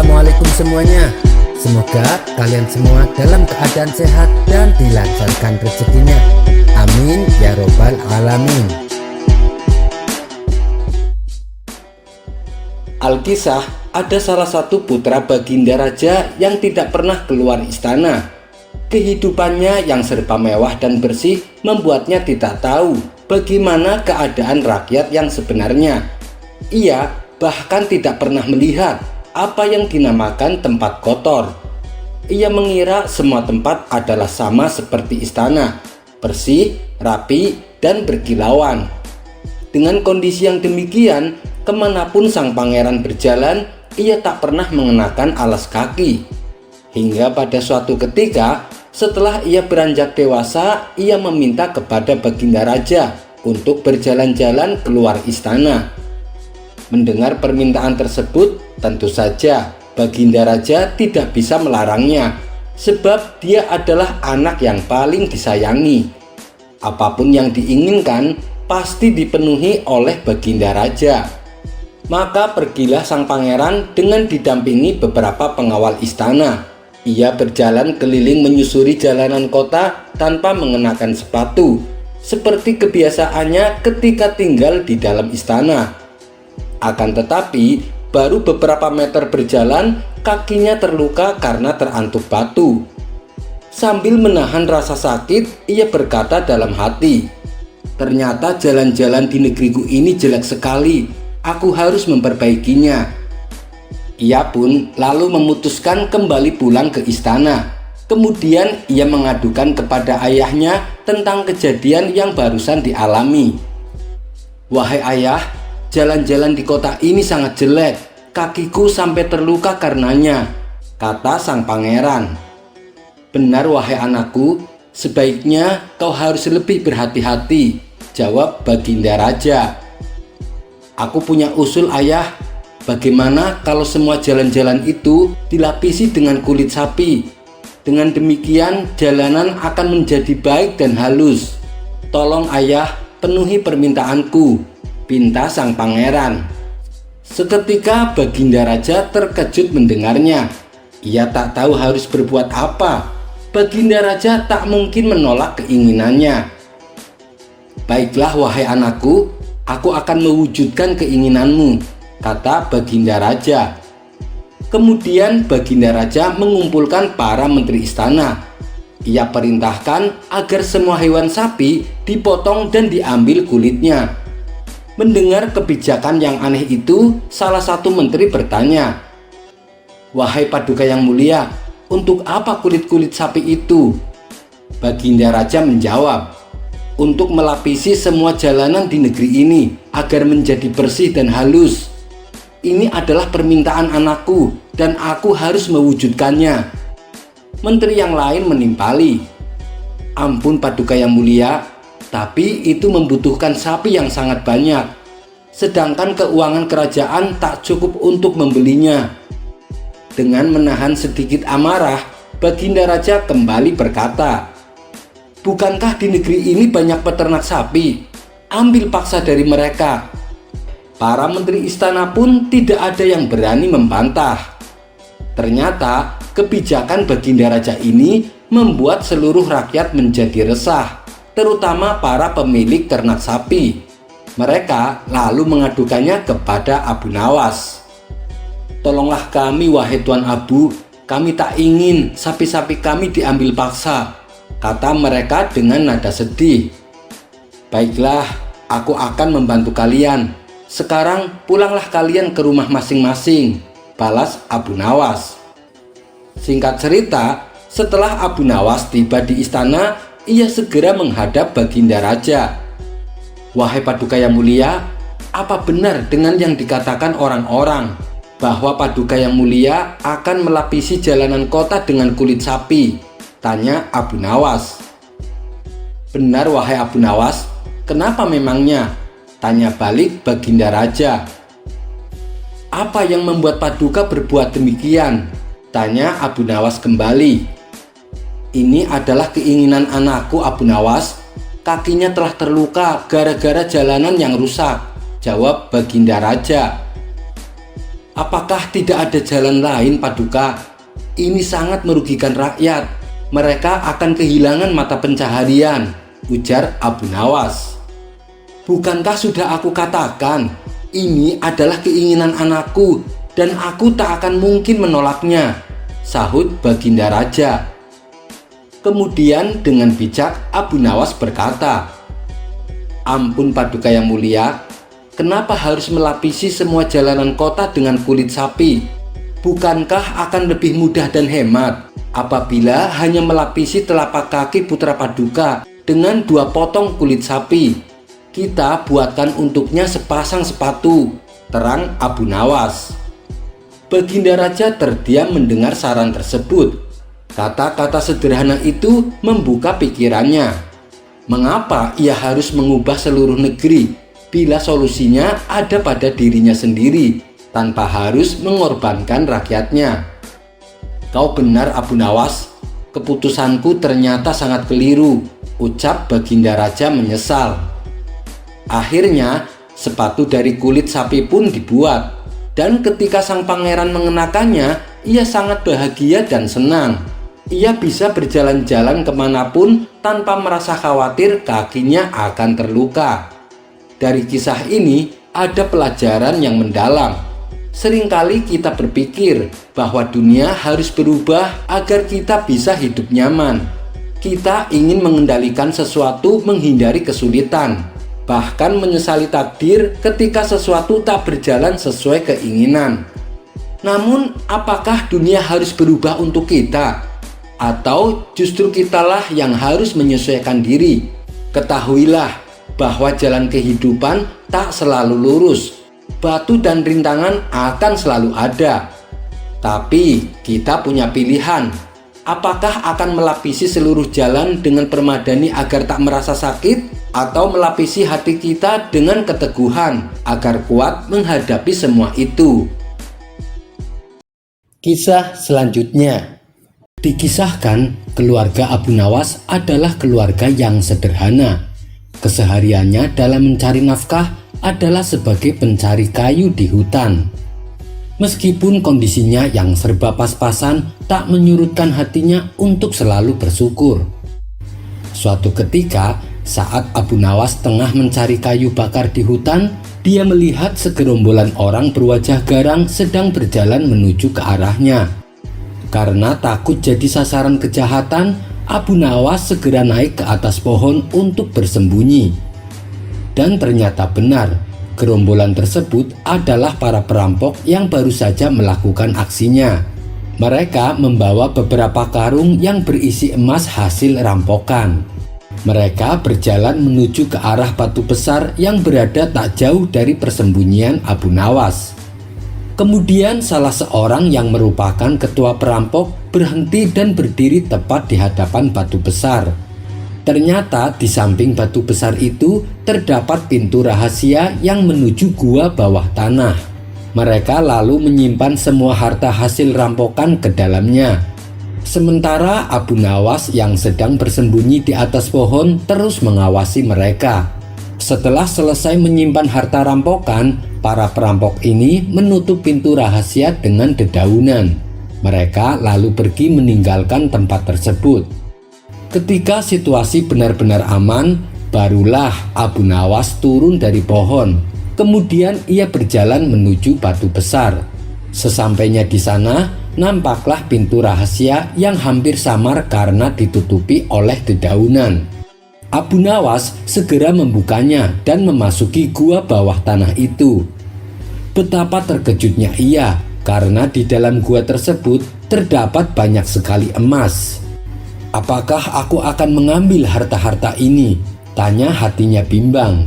Assalamualaikum semuanya. Semoga kalian semua dalam keadaan sehat dan dilancarkan rezekinya. Amin ya robbal alamin. Alkisah, ada salah satu putra Baginda Raja yang tidak pernah keluar istana. Kehidupannya yang serba mewah dan bersih membuatnya tidak tahu bagaimana keadaan rakyat yang sebenarnya. Ia bahkan tidak pernah melihat apa yang dinamakan tempat kotor. Ia mengira semua tempat adalah sama seperti istana, bersih, rapi, dan berkilauan. Dengan kondisi yang demikian, kemanapun sang pangeran berjalan, ia tak pernah mengenakan alas kaki. Hingga pada suatu ketika, setelah ia beranjak dewasa, ia meminta kepada Baginda Raja untuk berjalan-jalan keluar istana. Mendengar permintaan tersebut, tentu saja Baginda Raja tidak bisa melarangnya, sebab dia adalah anak yang paling disayangi. Apapun yang diinginkan pasti dipenuhi oleh Baginda Raja. Maka pergilah sang pangeran dengan didampingi beberapa pengawal istana. Ia berjalan keliling menyusuri jalanan kota tanpa mengenakan sepatu, seperti kebiasaannya ketika tinggal di dalam istana. Akan tetapi, baru beberapa meter berjalan, kakinya terluka karena terantuk batu. Sambil menahan rasa sakit, ia berkata dalam hati, "Ternyata jalan-jalan di negeriku ini jelek sekali. Aku harus memperbaikinya." Ia pun lalu memutuskan kembali pulang ke istana. Kemudian ia mengadukan kepada ayahnya tentang kejadian yang barusan dialami. "Wahai ayah, jalan-jalan di kota ini sangat jelek. Kakiku sampai terluka karenanya," kata sang pangeran. "Benar wahai anakku, sebaiknya kau harus lebih berhati-hati," jawab Baginda Raja. "Aku punya usul ayah. Bagaimana kalau semua jalan-jalan itu dilapisi dengan kulit sapi? Dengan demikian jalanan akan menjadi baik dan halus. Tolong ayah, penuhi permintaanku," pinta sang pangeran. Seketika Baginda Raja terkejut mendengarnya. Ia tak tahu harus berbuat apa. Baginda Raja tak mungkin menolak keinginannya. "Baiklah wahai anakku, aku akan mewujudkan keinginanmu," kata Baginda Raja. Kemudian Baginda Raja mengumpulkan para menteri istana. Ia perintahkan agar semua hewan sapi dipotong dan diambil kulitnya. Mendengar kebijakan yang aneh itu, salah satu menteri bertanya, "Wahai Paduka yang mulia, untuk apa kulit-kulit sapi itu?" Baginda Raja menjawab, "Untuk melapisi semua jalanan di negeri ini agar menjadi bersih dan halus. Ini adalah permintaan anakku dan aku harus mewujudkannya." Menteri yang lain menimpali, "Ampun Paduka yang mulia, tapi itu membutuhkan sapi yang sangat banyak. Sedangkan keuangan kerajaan tak cukup untuk membelinya." Dengan menahan sedikit amarah, Baginda Raja kembali berkata, "Bukankah di negeri ini banyak peternak sapi? Ambil paksa dari mereka." Para menteri istana pun tidak ada yang berani membantah. Ternyata kebijakan Baginda Raja ini membuat seluruh rakyat menjadi resah, terutama para pemilik ternak sapi. Mereka lalu mengadukannya kepada Abu Nawas. "Tolonglah kami wahai Tuan Abu, kami tak ingin sapi-sapi kami diambil paksa," kata mereka dengan nada sedih. "Baiklah, aku akan membantu kalian. Sekarang pulanglah kalian ke rumah masing-masing," balas Abu Nawas. Singkat cerita, setelah Abu Nawas tiba di istana, ia segera menghadap Baginda Raja. "Wahai Paduka yang mulia, apa benar dengan yang dikatakan orang-orang bahwa Paduka yang mulia akan melapisi jalanan kota dengan kulit sapi?" tanya Abu Nawas. "Benar wahai Abu Nawas, kenapa memangnya?" tanya balik Baginda Raja. "Apa yang membuat Paduka berbuat demikian?" tanya Abu Nawas kembali. "Ini adalah keinginan anakku Abu Nawas. Kakinya telah terluka gara-gara jalanan yang rusak," jawab Baginda Raja. Apakah tidak ada jalan lain, Paduka? Ini sangat merugikan rakyat. Mereka akan kehilangan mata pencaharian, ujar Abu Nawas. Bukankah sudah aku katakan, ini adalah keinginan anakku dan aku tak akan mungkin menolaknya, sahut Baginda Raja. Kemudian dengan bijak Abu Nawas berkata, ampun Paduka yang mulia, kenapa harus melapisi semua jalanan kota dengan kulit sapi? Bukankah akan lebih mudah dan hemat apabila hanya melapisi telapak kaki putra Paduka dengan 2 potong kulit sapi? Kita buatkan untuknya sepasang sepatu, terang Abu Nawas. Baginda Raja terdiam mendengar saran tersebut. Kata-kata sederhana itu membuka pikirannya. Mengapa ia harus mengubah seluruh negeri bila solusinya ada pada dirinya sendiri tanpa harus mengorbankan rakyatnya? Kau benar Abu Nawas, keputusanku ternyata sangat keliru, ucap Baginda Raja menyesal. Akhirnya sepatu dari kulit sapi pun dibuat, dan ketika sang pangeran mengenakannya, ia sangat bahagia dan senang. Ia bisa berjalan-jalan kemanapun tanpa merasa khawatir kakinya akan terluka. Dari kisah ini ada pelajaran yang mendalam. Seringkali kita berpikir bahwa dunia harus berubah agar kita bisa hidup nyaman. Kita ingin mengendalikan sesuatu, menghindari kesulitan, bahkan menyesali takdir ketika sesuatu tak berjalan sesuai keinginan. Namun, apakah dunia harus berubah untuk kita? Atau justru kitalah yang harus menyesuaikan diri? Ketahuilah bahwa jalan kehidupan tak selalu lurus. Batu dan rintangan akan selalu ada. Tapi kita punya pilihan. Apakah akan melapisi seluruh jalan dengan permadani agar tak merasa sakit? Atau melapisi hati kita dengan keteguhan agar kuat menghadapi semua itu? Kisah selanjutnya. Dikisahkan, keluarga Abu Nawas adalah keluarga yang sederhana. Kesehariannya dalam mencari nafkah adalah sebagai pencari kayu di hutan. Meskipun kondisinya yang serba pas-pasan tak menyurutkan hatinya untuk selalu bersyukur. Suatu ketika, saat Abu Nawas tengah mencari kayu bakar di hutan, dia melihat segerombolan orang berwajah garang sedang berjalan menuju ke arahnya. Karena takut jadi sasaran kejahatan, Abu Nawas segera naik ke atas pohon untuk bersembunyi. Dan ternyata benar, gerombolan tersebut adalah para perampok yang baru saja melakukan aksinya. Mereka membawa beberapa karung yang berisi emas hasil rampokan. Mereka berjalan menuju ke arah batu besar yang berada tak jauh dari persembunyian Abu Nawas. Kemudian salah seorang yang merupakan ketua perampok berhenti dan berdiri tepat di hadapan batu besar. Ternyata di samping batu besar itu terdapat pintu rahasia yang menuju gua bawah tanah. Mereka lalu menyimpan semua harta hasil rampokan ke dalamnya. Sementara Abu Nawas yang sedang bersembunyi di atas pohon terus mengawasi mereka. Setelah selesai menyimpan harta rampokan, para perampok ini menutup pintu rahasia dengan dedaunan. Mereka lalu pergi meninggalkan tempat tersebut. Ketika situasi benar-benar aman, barulah Abu Nawas turun dari pohon. Kemudian ia berjalan menuju batu besar. Sesampainya di sana, nampaklah pintu rahasia yang hampir samar karena ditutupi oleh dedaunan. Abu Nawas segera membukanya dan memasuki gua bawah tanah itu. Betapa terkejutnya ia karena di dalam gua tersebut terdapat banyak sekali emas. Apakah aku akan mengambil harta-harta ini? Tanya hatinya bimbang.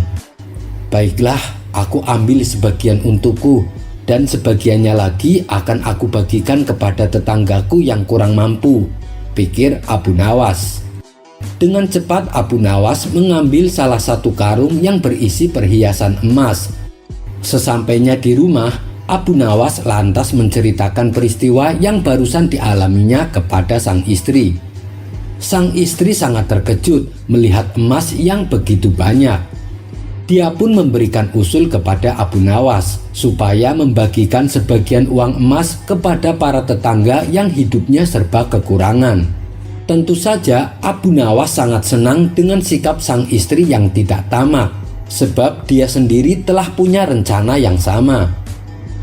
Baiklah, aku ambil sebagian untukku, dan sebagiannya lagi akan aku bagikan kepada tetanggaku yang kurang mampu, pikir Abu Nawas. Dengan cepat Abu Nawas mengambil salah satu karung yang berisi perhiasan emas. Sesampainya di rumah, Abu Nawas lantas menceritakan peristiwa yang barusan dialaminya kepada sang istri. Sang istri sangat terkejut melihat emas yang begitu banyak. Dia pun memberikan usul kepada Abu Nawas supaya membagikan sebagian uang emas kepada para tetangga yang hidupnya serba kekurangan. Tentu saja Abu Nawas sangat senang dengan sikap sang istri yang tidak tamak, sebab dia sendiri telah punya rencana yang sama.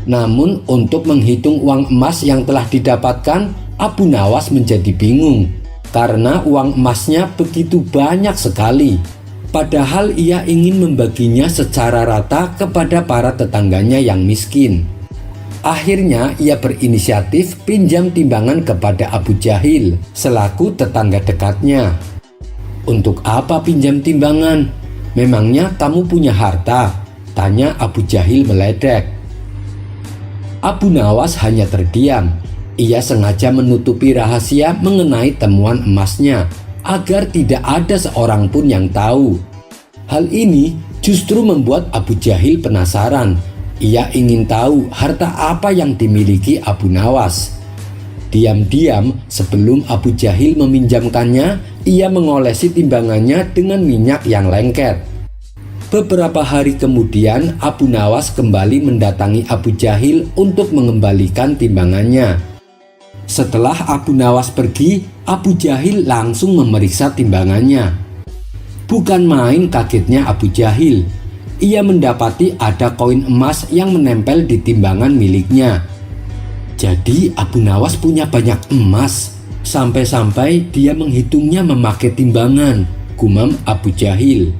Namun untuk menghitung uang emas yang telah didapatkan, Abu Nawas menjadi bingung karena uang emasnya begitu banyak sekali. Padahal ia ingin membaginya secara rata kepada para tetangganya yang miskin. Akhirnya ia berinisiatif pinjam timbangan kepada Abu Jahil selaku tetangga dekatnya. "Untuk apa pinjam timbangan? Memangnya kamu punya harta?" tanya Abu Jahil meledek. Abu Nawas hanya terdiam. Ia sengaja menutupi rahasia mengenai temuan emasnya agar tidak ada seorang pun yang tahu. Hal ini justru membuat Abu Jahil penasaran. Ia ingin tahu harta apa yang dimiliki Abu Nawas. Diam-diam sebelum Abu Jahil meminjamkannya, ia mengolesi timbangannya dengan minyak yang lengket. Beberapa hari kemudian, Abu Nawas kembali mendatangi Abu Jahil untuk mengembalikan timbangannya. Setelah Abu Nawas pergi, Abu Jahil langsung memeriksa timbangannya. Bukan main kagetnya Abu Jahil. Ia mendapati ada koin emas yang menempel di timbangan miliknya. Jadi Abu Nawas punya banyak emas, sampai-sampai dia menghitungnya memakai timbangan, gumam Abu Jahil.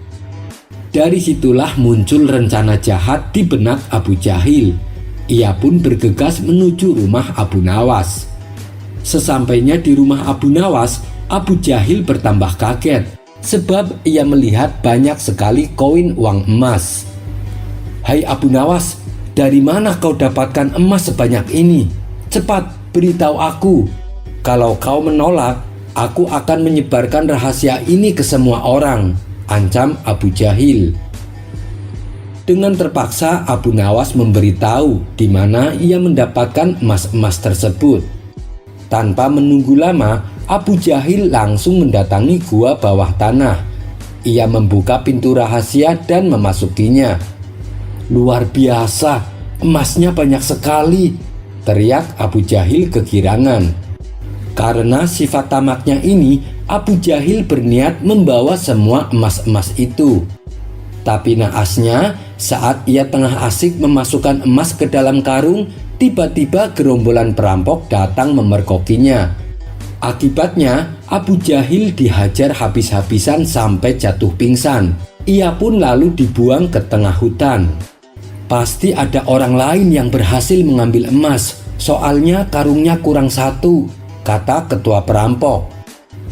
Dari situlah muncul rencana jahat di benak Abu Jahil. Ia pun bergegas menuju rumah Abu Nawas. Sesampainya di rumah Abu Nawas, Abu Jahil bertambah kaget sebab ia melihat banyak sekali koin uang emas. "Hai Abu Nawas, dari mana kau dapatkan emas sebanyak ini? Cepat beritahu aku. Kalau kau menolak, aku akan menyebarkan rahasia ini ke semua orang," ancam Abu Jahil. Dengan terpaksa Abu Nawas memberitahu di mana ia mendapatkan emas-emas tersebut. Tanpa menunggu lama, Abu Jahil langsung mendatangi gua bawah tanah. Ia membuka pintu rahasia dan memasukinya. "Luar biasa, emasnya banyak sekali," teriak Abu Jahil kegirangan. Karena sifat tamaknya ini, Abu Jahil berniat membawa semua emas-emas itu. Tapi naasnya, saat ia tengah asik memasukkan emas ke dalam karung, tiba-tiba gerombolan perampok datang memerkokinya. Akibatnya, Abu Jahil dihajar habis-habisan sampai jatuh pingsan. Ia pun lalu dibuang ke tengah hutan. "Pasti ada orang lain yang berhasil mengambil emas, soalnya karungnya kurang satu," kata ketua perampok.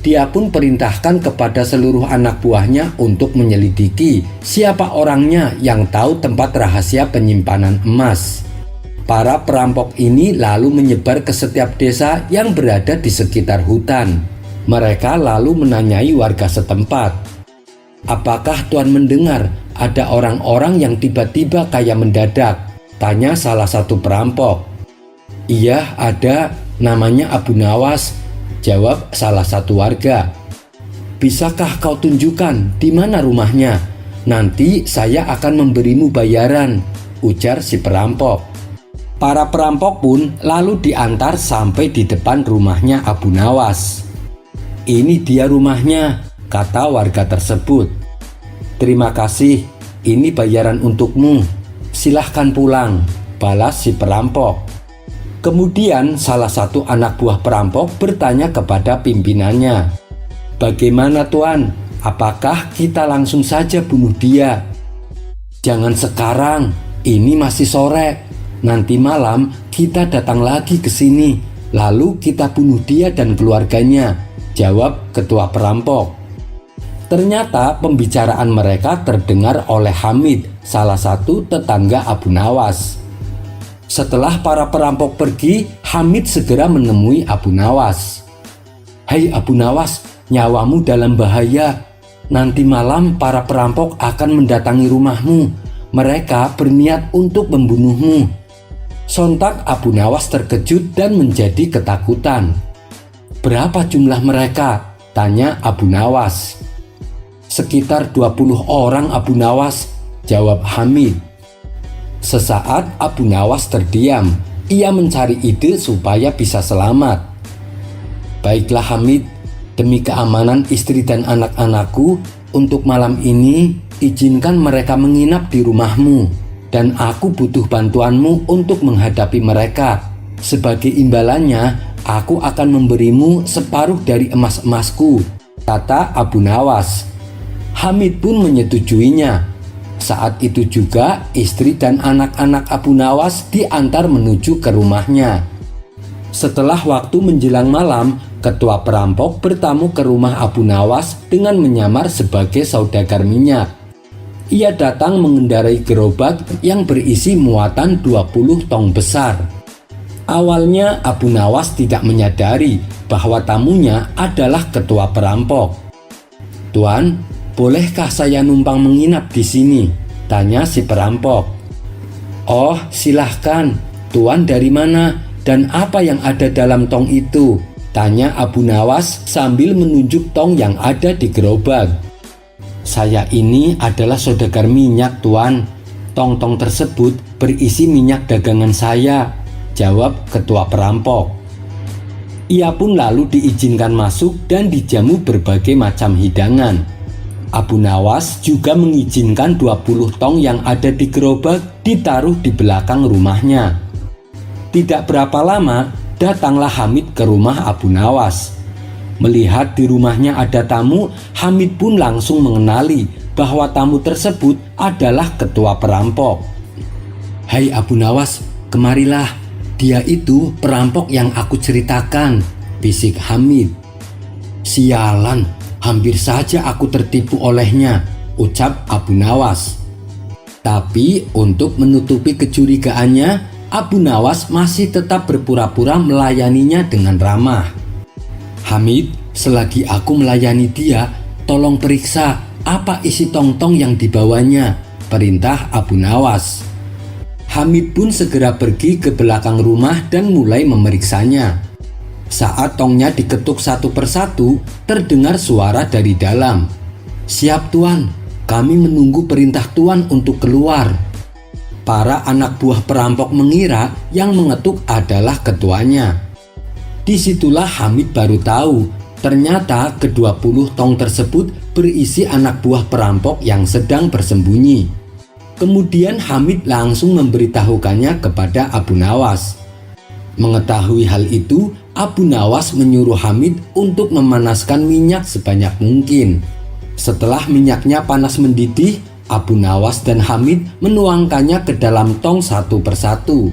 Dia pun perintahkan kepada seluruh anak buahnya untuk menyelidiki siapa orangnya yang tahu tempat rahasia penyimpanan emas. Para perampok ini lalu menyebar ke setiap desa yang berada di sekitar hutan. Mereka lalu menanyai warga setempat. "Apakah Tuan mendengar ada orang-orang yang tiba-tiba kaya mendadak?" tanya salah satu perampok. "Iya, ada, namanya Abu Nawas," jawab salah satu warga. "Bisakah kau tunjukkan di mana rumahnya? Nanti saya akan memberimu bayaran," ujar si perampok. Para perampok pun lalu diantar sampai di depan rumahnya Abu Nawas. "Ini dia rumahnya," kata warga tersebut. "Terima kasih, ini bayaran untukmu. Silahkan pulang," balas si perampok. Kemudian salah satu anak buah perampok bertanya kepada pimpinannya, "Bagaimana Tuan? Apakah kita langsung saja bunuh dia?" "Jangan sekarang, ini masih sore. Nanti malam kita datang lagi ke sini, lalu kita bunuh dia dan keluarganya," jawab ketua perampok. Ternyata pembicaraan mereka terdengar oleh Hamid, salah satu tetangga Abu Nawas. Setelah para perampok pergi, Hamid segera menemui Abu Nawas. "Hai Abu Nawas, nyawamu dalam bahaya. Nanti malam para perampok akan mendatangi rumahmu. Mereka berniat untuk membunuhmu." Sontak Abu Nawas terkejut dan menjadi ketakutan. "Berapa jumlah mereka?" tanya Abu Nawas. "Sekitar 20 orang Abu Nawas. jawab Hamid. Sesaat Abu Nawas terdiam. Ia mencari ide supaya bisa selamat. Baiklah Hamid, demi keamanan istri dan anak-anakku, untuk malam ini izinkan mereka menginap di rumahmu, dan aku butuh bantuanmu untuk menghadapi mereka. Sebagai imbalannya, aku akan memberimu separuh dari emas-emasku, kata Abu Nawas. Hamid pun menyetujuinya. Saat itu juga istri dan anak-anak Abu Nawas diantar menuju ke rumahnya. Setelah waktu menjelang malam, ketua perampok bertamu ke rumah Abu Nawas dengan menyamar sebagai saudagar minyak. Ia datang mengendarai gerobak yang berisi muatan 20 tong besar. Awalnya Abu Nawas tidak menyadari bahwa tamunya adalah ketua perampok. "Tuan, bolehkah saya numpang menginap di sini?" tanya si perampok. "Oh, silahkan. Tuan dari mana dan apa yang ada dalam tong itu?" tanya Abu Nawas sambil menunjuk tong yang ada di gerobak. "Saya ini adalah saudagar minyak, Tuan. Tong-tong tersebut berisi minyak dagangan saya," jawab ketua perampok. Ia pun lalu diizinkan masuk dan dijamu berbagai macam hidangan. Abu Nawas juga mengizinkan 20 tong yang ada di gerobak ditaruh di belakang rumahnya. Tidak berapa lama, datanglah Hamid ke rumah Abu Nawas. Melihat di rumahnya ada tamu, Hamid pun langsung mengenali bahwa tamu tersebut adalah ketua perampok. "Hai Abu Nawas, kemarilah. Dia itu perampok yang aku ceritakan," bisik Hamid. "Sialan, hampir saja aku tertipu olehnya," ucap Abu Nawas. Tapi untuk menutupi kecurigaannya, Abu Nawas masih tetap berpura-pura melayaninya dengan ramah. "Hamid, selagi aku melayani dia, tolong periksa apa isi tong-tong yang dibawanya," perintah Abu Nawas. Hamid pun segera pergi ke belakang rumah dan mulai memeriksanya. Saat tongnya diketuk satu persatu, terdengar suara dari dalam. "Siap Tuan, kami menunggu perintah Tuan untuk keluar." Para anak buah perampok mengira yang mengetuk adalah ketuanya. Disitulah Hamid baru tahu, ternyata ke-20 tong tersebut berisi anak buah perampok yang sedang bersembunyi. Kemudian Hamid langsung memberitahukannya kepada Abu Nawas. Mengetahui hal itu, Abu Nawas menyuruh Hamid untuk memanaskan minyak sebanyak mungkin. Setelah minyaknya panas mendidih, Abu Nawas dan Hamid menuangkannya ke dalam tong satu persatu.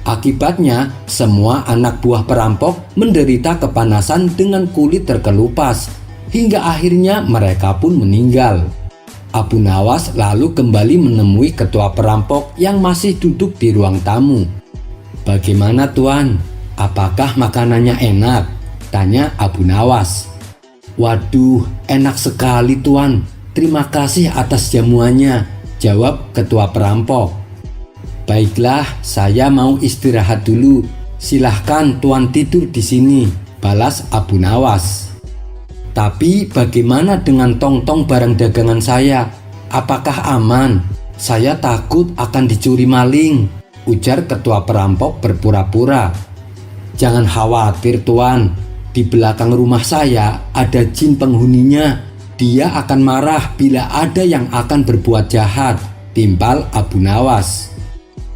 Akibatnya, semua anak buah perampok menderita kepanasan dengan kulit terkelupas, hingga akhirnya mereka pun meninggal. Abu Nawas lalu kembali menemui ketua perampok yang masih duduk di ruang tamu. "Bagaimana Tuan? Apakah makanannya enak?" tanya Abu Nawas. "Waduh, enak sekali Tuan. Terima kasih atas jamuannya," jawab ketua perampok. "Baiklah, saya mau istirahat dulu. Silahkan Tuan tidur di sini," balas Abu Nawas. "Tapi bagaimana dengan tong-tong barang dagangan saya? Apakah aman? Saya takut akan dicuri maling," ujar ketua perampok berpura-pura. "Jangan khawatir Tuan, di belakang rumah saya ada jin penghuninya. Dia akan marah bila ada yang akan berbuat jahat," timpal Abu Nawas.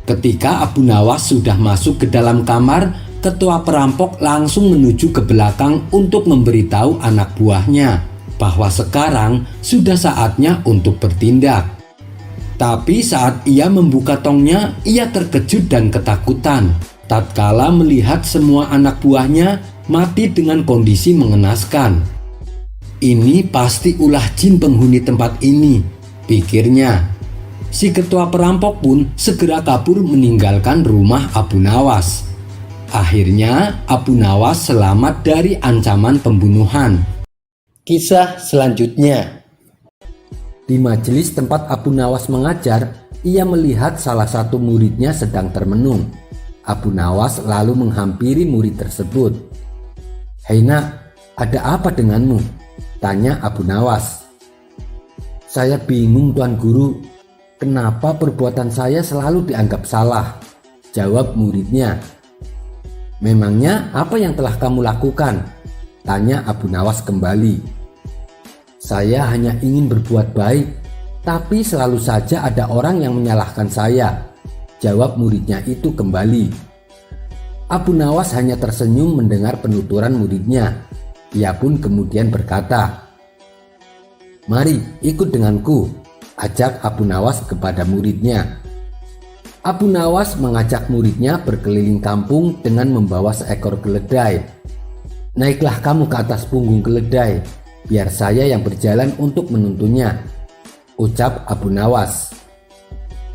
Ketika Abu Nawas sudah masuk ke dalam kamar, ketua perampok langsung menuju ke belakang untuk memberitahu anak buahnya bahwa sekarang sudah saatnya untuk bertindak. Tapi saat ia membuka tongnya, ia terkejut dan ketakutan tatkala melihat semua anak buahnya mati dengan kondisi mengenaskan. "Ini pasti ulah jin penghuni tempat ini," pikirnya. Si ketua perampok pun segera kabur meninggalkan rumah Abu Nawas. Akhirnya Abu Nawas selamat dari ancaman pembunuhan. Kisah selanjutnya. Di majelis tempat Abu Nawas mengajar, ia melihat salah satu muridnya sedang termenung. Abu Nawas lalu menghampiri murid tersebut. "Hei nak, ada apa denganmu?" tanya Abu Nawas. "Saya bingung Tuan Guru. "Kenapa perbuatan saya selalu dianggap salah?" Jawab muridnya. "Memangnya apa yang telah kamu lakukan?" tanya Abu Nawas kembali. "Saya hanya ingin berbuat baik, tapi selalu saja ada orang yang menyalahkan saya," jawab muridnya itu kembali. Abu Nawas hanya tersenyum mendengar penuturan muridnya. Ia pun kemudian berkata, "Mari ikut denganku," ajak Abu Nawas kepada muridnya. Abu Nawas mengajak muridnya berkeliling kampung dengan membawa seekor keledai. "Naiklah kamu ke atas punggung keledai, biar saya yang berjalan untuk menuntunnya," ucap Abu Nawas.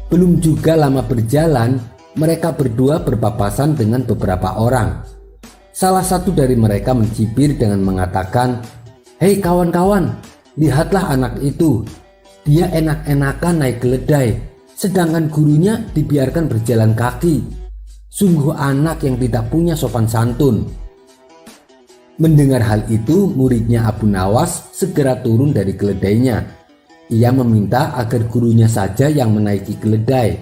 Belum juga lama berjalan, mereka berdua berpapasan dengan beberapa orang. Salah satu dari mereka mencibir dengan mengatakan, "Hei kawan-kawan, lihatlah anak itu. Dia enak-enakan naik keledai, sedangkan gurunya dibiarkan berjalan kaki. Sungguh anak yang tidak punya sopan santun." Mendengar hal itu, muridnya Abu Nawas segera turun dari keledainya. Ia meminta agar gurunya saja yang menaiki keledai.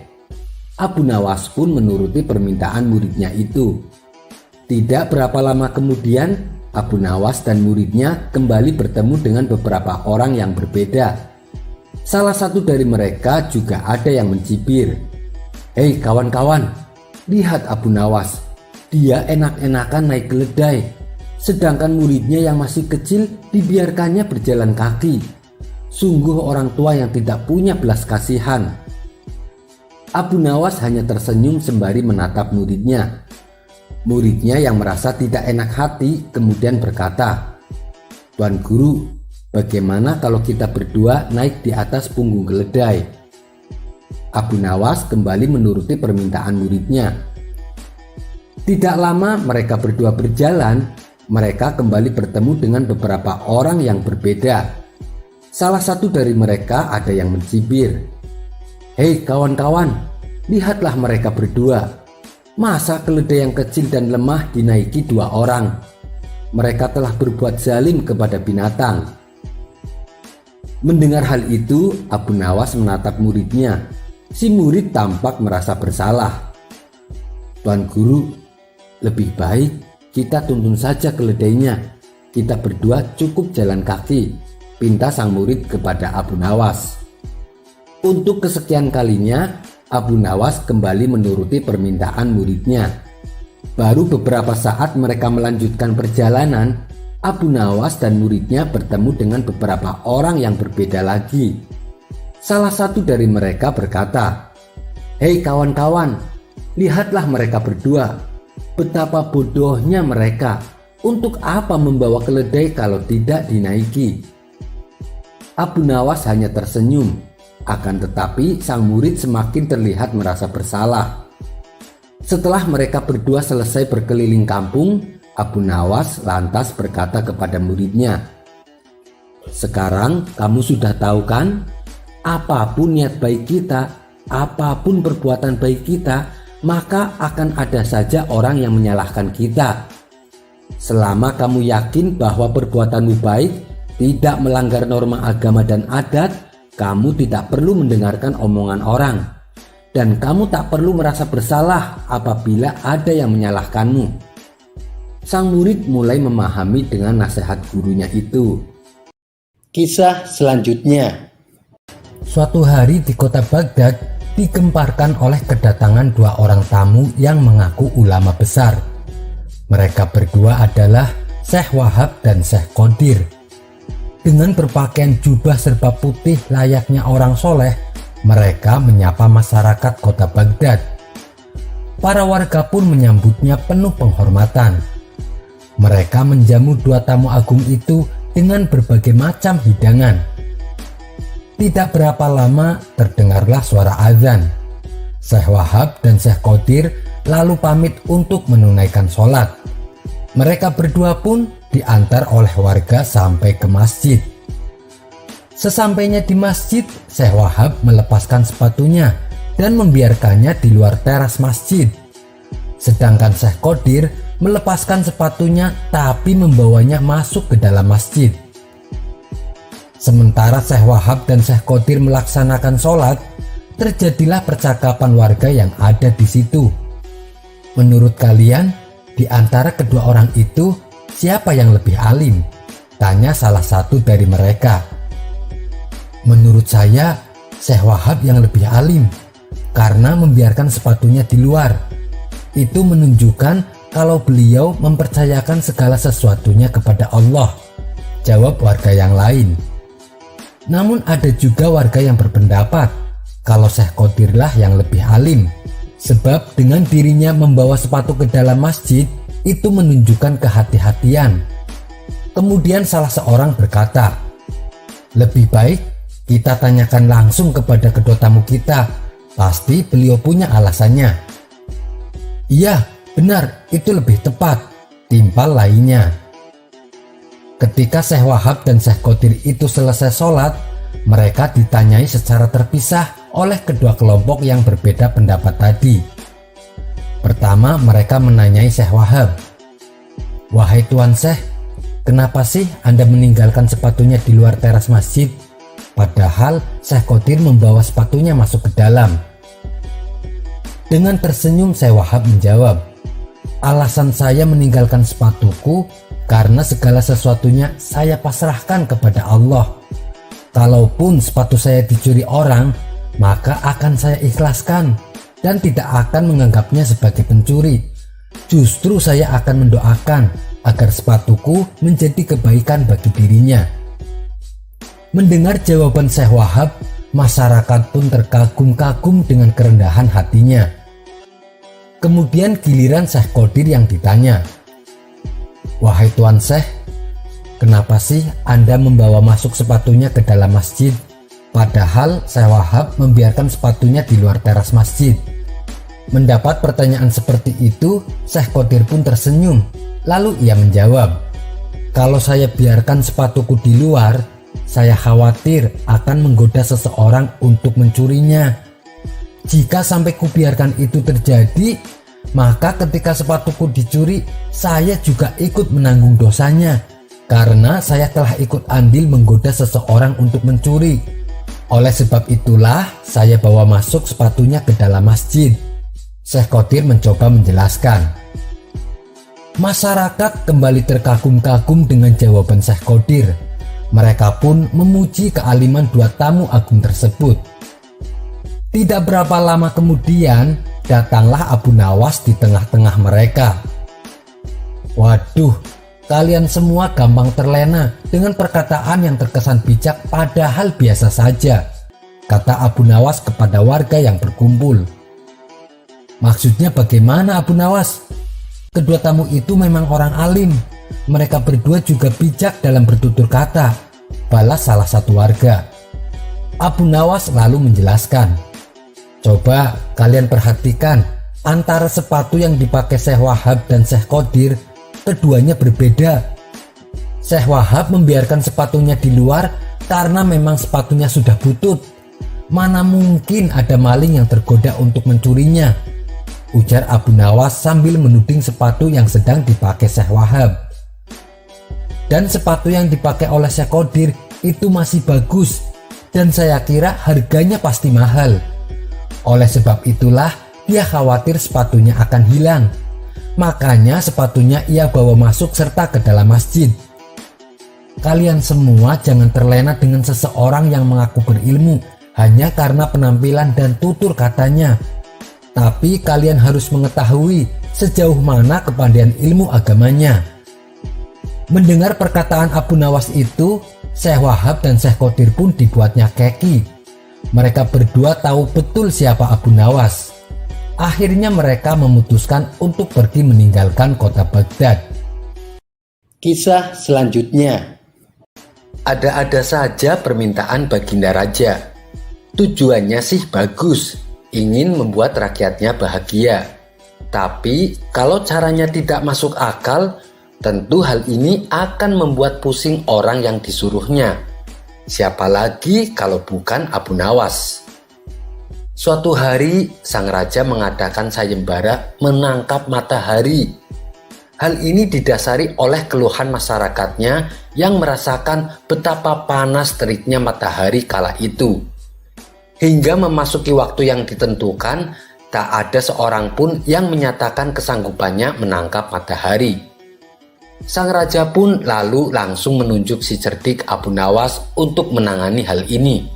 Abu Nawas pun menuruti permintaan muridnya itu. Tidak berapa lama kemudian, Abu Nawas dan muridnya kembali bertemu dengan beberapa orang yang berbeda. Salah satu dari mereka juga ada yang mencibir, "Hei kawan-kawan, lihat Abu Nawas. Dia enak-enakan naik keledai, sedangkan muridnya yang masih kecil dibiarkannya berjalan kaki. Sungguh orang tua yang tidak punya belas kasihan." Abu Nawas hanya tersenyum sembari menatap muridnya. Muridnya yang merasa tidak enak hati kemudian berkata, "Tuan Guru, bagaimana kalau kita berdua naik di atas punggung keledai?" Abu Nawas kembali menuruti permintaan muridnya. Tidak lama mereka berdua berjalan, mereka kembali bertemu dengan beberapa orang yang berbeda. Salah satu dari mereka ada yang mencibir, "Hei kawan-kawan, lihatlah mereka berdua. Masa keledai yang kecil dan lemah dinaiki dua orang? Mereka telah berbuat zalim kepada binatang." Mendengar hal itu, Abu Nawas menatap muridnya. Si murid tampak merasa bersalah. "Tuan Guru, lebih baik kita tuntun saja keledainya. Kita berdua cukup jalan kaki," pinta sang murid kepada Abu Nawas. Untuk kesekian kalinya, Abu Nawas kembali menuruti permintaan muridnya. Baru beberapa saat mereka melanjutkan perjalanan, Abu Nawas dan muridnya bertemu dengan beberapa orang yang berbeda lagi. Salah satu dari mereka berkata, "Hei kawan-kawan, lihatlah mereka berdua. Betapa bodohnya mereka. Untuk apa membawa keledai kalau tidak dinaiki?" Abu Nawas hanya tersenyum. Akan tetapi sang murid semakin terlihat merasa bersalah. Setelah mereka berdua selesai berkeliling kampung, Abu Nawas lantas berkata kepada muridnya, "Sekarang kamu sudah tahu kan? Apapun niat baik kita, apapun perbuatan baik kita, maka akan ada saja orang yang menyalahkan kita. Selama kamu yakin bahwa perbuatanmu baik, tidak melanggar norma agama dan adat, kamu tidak perlu mendengarkan omongan orang, dan kamu tak perlu merasa bersalah apabila ada yang menyalahkanmu." Sang murid mulai memahami dengan nasihat gurunya itu. Kisah selanjutnya. Suatu hari di kota Baghdad digemparkan oleh kedatangan dua orang tamu yang mengaku ulama besar. Mereka berdua adalah Syekh Wahab dan Syekh Qadir. Dengan berpakaian jubah serba putih layaknya orang soleh, mereka menyapa masyarakat kota Baghdad. Para warga pun menyambutnya penuh penghormatan. Mereka menjamu dua tamu agung itu dengan berbagai macam hidangan. Tidak berapa lama terdengarlah suara azan. Syekh Wahab dan Syekh Qadir lalu pamit untuk menunaikan sholat. Mereka berdua pun diantar oleh warga sampai ke masjid. Sesampainya di masjid, Syekh Wahab melepaskan sepatunya dan membiarkannya di luar teras masjid. Sedangkan Syekh Qadir melepaskan sepatunya tapi membawanya masuk ke dalam masjid. Sementara Syekh Wahab dan Syekh Qadir melaksanakan sholat, terjadilah percakapan warga yang ada di situ. Menurut kalian, di antara kedua orang itu, siapa yang lebih alim? Tanya salah satu dari mereka. Menurut saya, Syekh Wahab yang lebih alim, karena membiarkan sepatunya di luar. Itu menunjukkan kalau beliau mempercayakan segala sesuatunya kepada Allah, jawab warga yang lain. Namun ada juga warga yang berpendapat kalau Syekh Qadirlah yang lebih alim, sebab dengan dirinya membawa sepatu ke dalam masjid itu menunjukkan kehati-hatian. Kemudian salah seorang berkata, lebih baik kita tanyakan langsung kepada kedua tamu kita, pasti beliau punya alasannya. Iya, benar, itu lebih tepat, timpal lainnya. Ketika Syekh Wahab dan Syekh Qadir itu selesai sholat, mereka ditanyai secara terpisah oleh kedua kelompok yang berbeda pendapat tadi. Pertama, mereka menanyai Syekh Wahab, wahai Tuan Syekh, kenapa sih Anda meninggalkan sepatunya di luar teras masjid? Padahal Syekh Qadir membawa sepatunya masuk ke dalam. Dengan tersenyum Syekh Wahab menjawab, alasan saya meninggalkan sepatuku karena segala sesuatunya saya pasrahkan kepada Allah. Kalaupun sepatu saya dicuri orang, maka akan saya ikhlaskan dan tidak akan menganggapnya sebagai pencuri. Justru saya akan mendoakan agar sepatuku menjadi kebaikan bagi dirinya. Mendengar jawaban Syekh Wahab, masyarakat pun terkagum-kagum dengan kerendahan hatinya. Kemudian giliran Syekh Qadir yang ditanya, wahai Tuan Syekh, kenapa sih Anda membawa masuk sepatunya ke dalam masjid? Padahal Syekh Wahab membiarkan sepatunya di luar teras masjid. Mendapat pertanyaan seperti itu, Syekh Qadir pun tersenyum. Lalu ia menjawab, kalau saya biarkan sepatuku di luar, saya khawatir akan menggoda seseorang untuk mencurinya. Jika sampai kubiarkan itu terjadi, maka ketika sepatuku dicuri, saya juga ikut menanggung dosanya, karena saya telah ikut andil menggoda seseorang untuk mencuri. Oleh sebab itulah saya bawa masuk sepatunya ke dalam masjid. Syekh Qadir mencoba menjelaskan. Masyarakat kembali terkagum-kagum dengan jawaban Syekh Qadir. Mereka pun memuji kealiman dua tamu agung tersebut. Tidak berapa lama kemudian, datanglah Abu Nawas di tengah-tengah mereka. Waduh, kalian semua gampang terlena dengan perkataan yang terkesan bijak padahal biasa saja, kata Abu Nawas kepada warga yang berkumpul. Maksudnya bagaimana Abu Nawas? Kedua tamu itu memang orang alim. Mereka berdua juga bijak dalam bertutur kata, balas salah satu warga. Abu Nawas lalu menjelaskan, coba kalian perhatikan, antara sepatu yang dipakai Syekh Wahab dan Syekh Qadir, keduanya berbeda. Syekh Wahab membiarkan sepatunya di luar karena memang sepatunya sudah butut. Mana mungkin ada maling yang tergoda untuk mencurinya, ujar Abu Nawas sambil menuding sepatu yang sedang dipakai Syekh Wahab. Dan sepatu yang dipakai oleh Syekh Qadir itu masih bagus, dan saya kira harganya pasti mahal. Oleh sebab itulah dia khawatir sepatunya akan hilang. Makanya sepatunya ia bawa masuk serta ke dalam masjid. Kalian semua jangan terlena dengan seseorang yang mengaku berilmu hanya karena penampilan dan tutur katanya. Tapi kalian harus mengetahui sejauh mana kepandaian ilmu agamanya. Mendengar perkataan Abu Nawas itu, Syekh Wahab dan Syekh Qadir pun dibuatnya keki. Mereka berdua tahu betul siapa Abu Nawas. Akhirnya mereka memutuskan untuk pergi meninggalkan kota Baghdad. Kisah selanjutnya. Ada-ada saja permintaan Baginda Raja. Tujuannya sih bagus, ingin membuat rakyatnya bahagia. Tapi kalau caranya tidak masuk akal, tentu hal ini akan membuat pusing orang yang disuruhnya. Siapa lagi kalau bukan Abu Nawas? Suatu hari, sang raja mengadakan sayembara menangkap matahari. Hal ini didasari oleh keluhan masyarakatnya yang merasakan betapa panas teriknya matahari kala itu. Hingga memasuki waktu yang ditentukan, tak ada seorang pun yang menyatakan kesanggupannya menangkap matahari. Sang raja pun lalu langsung menunjuk si cerdik Abu Nawas untuk menangani hal ini.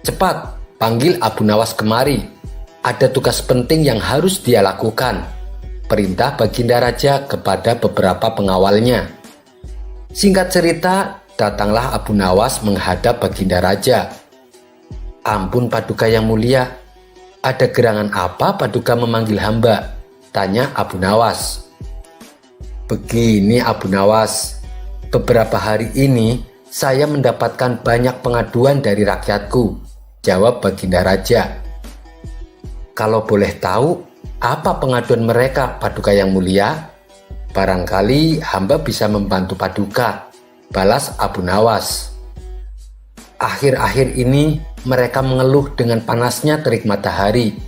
"Cepat, panggil Abu Nawas kemari. Ada tugas penting yang harus dia lakukan," perintah Baginda Raja kepada beberapa pengawalnya. Singkat cerita, datanglah Abu Nawas menghadap Baginda Raja. "Ampun Paduka yang mulia, ada gerangan apa Paduka memanggil hamba?" tanya Abu Nawas. "Begini Abu Nawas, beberapa hari ini saya mendapatkan banyak pengaduan dari rakyatku," jawab Baginda Raja. "Kalau boleh tahu, apa pengaduan mereka Paduka yang mulia? Barangkali hamba bisa membantu Paduka," balas Abu Nawas. "Akhir-akhir ini mereka mengeluh dengan panasnya terik matahari.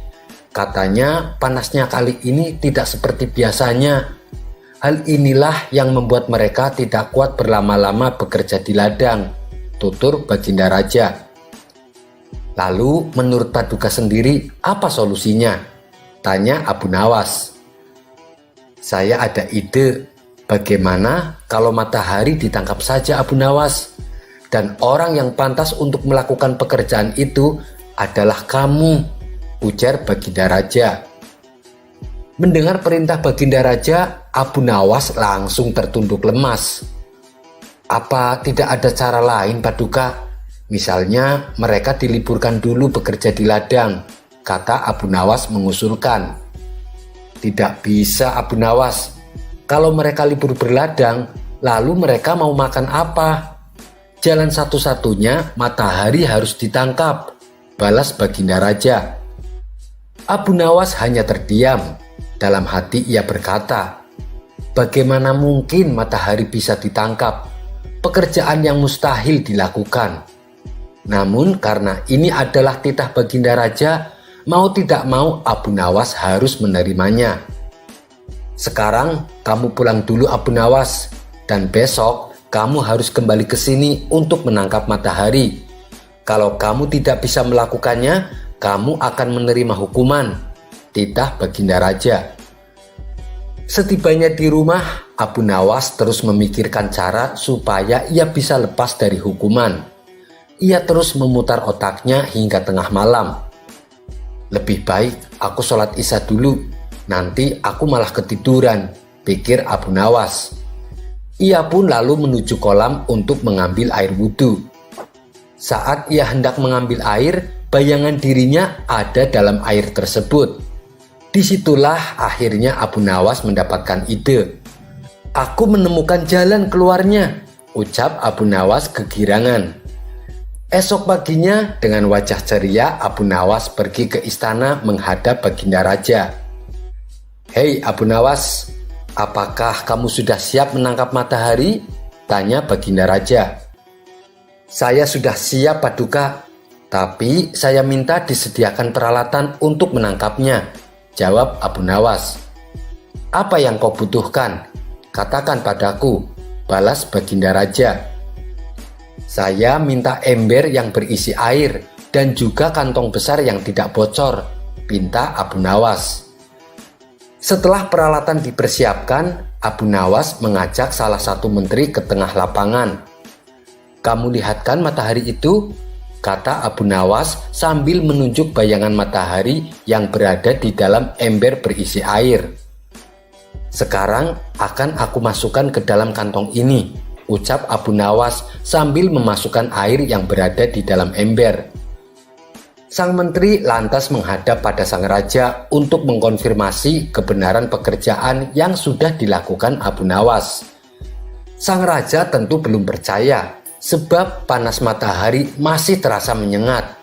Katanya panasnya kali ini tidak seperti biasanya. Hal inilah yang membuat mereka tidak kuat berlama-lama bekerja di ladang," tutur Baginda Raja. "Lalu menurut Paduka sendiri apa solusinya?" tanya Abu Nawas. "Saya ada ide. Bagaimana kalau matahari ditangkap saja Abu Nawas? Dan orang yang pantas untuk melakukan pekerjaan itu adalah kamu," ujar Baginda Raja. Mendengar perintah Baginda Raja, Abu Nawas langsung tertunduk lemas. "Apa tidak ada cara lain Paduka? Misalnya mereka diliburkan dulu bekerja di ladang," kata Abu Nawas mengusulkan. "Tidak bisa Abu Nawas. Kalau mereka libur berladang, lalu mereka mau makan apa? Jalan satu-satunya matahari harus ditangkap," balas Baginda Raja. Abu Nawas hanya terdiam. Dalam hati ia berkata, "Bagaimana mungkin matahari bisa ditangkap? Pekerjaan yang mustahil dilakukan." Namun karena ini adalah titah Baginda Raja, mau tidak mau Abu Nawas harus menerimanya. "Sekarang kamu pulang dulu Abu Nawas, dan besok kamu harus kembali ke sini untuk menangkap matahari. Kalau kamu tidak bisa melakukannya, kamu akan menerima hukuman," titah Baginda Raja. Setibanya di rumah, Abu Nawas terus memikirkan cara supaya ia bisa lepas dari hukuman. Ia terus memutar otaknya hingga tengah malam. "Lebih baik aku sholat isya dulu, nanti aku malah ketiduran," pikir Abu Nawas. Ia pun lalu menuju kolam untuk mengambil air wudhu. Saat ia hendak mengambil air, bayangan dirinya ada dalam air tersebut. Disitulah akhirnya Abu Nawas mendapatkan ide. "Aku menemukan jalan keluarnya," ucap Abu Nawas kegirangan. Esok paginya dengan wajah ceria Abu Nawas pergi ke istana menghadap Baginda Raja. "Hei Abu Nawas, apakah kamu sudah siap menangkap matahari?" tanya Baginda Raja. "Saya sudah siap Paduka, tapi saya minta disediakan peralatan untuk menangkapnya," jawab Abu Nawas. "Apa yang kau butuhkan? Katakan padaku," balas Baginda Raja. "Saya minta ember yang berisi air dan juga kantong besar yang tidak bocor," pinta Abu Nawas. Setelah peralatan dipersiapkan, Abu Nawas mengajak salah satu menteri ke tengah lapangan. "Kamu lihatkan matahari itu?" kata Abu Nawas sambil menunjuk bayangan matahari yang berada di dalam ember berisi air. "Sekarang akan aku masukkan ke dalam kantong ini," ucap Abu Nawas sambil memasukkan air yang berada di dalam ember. Sang menteri lantas menghadap pada sang raja untuk mengkonfirmasi kebenaran pekerjaan yang sudah dilakukan Abu Nawas. Sang raja tentu belum percaya, sebab panas matahari masih terasa menyengat.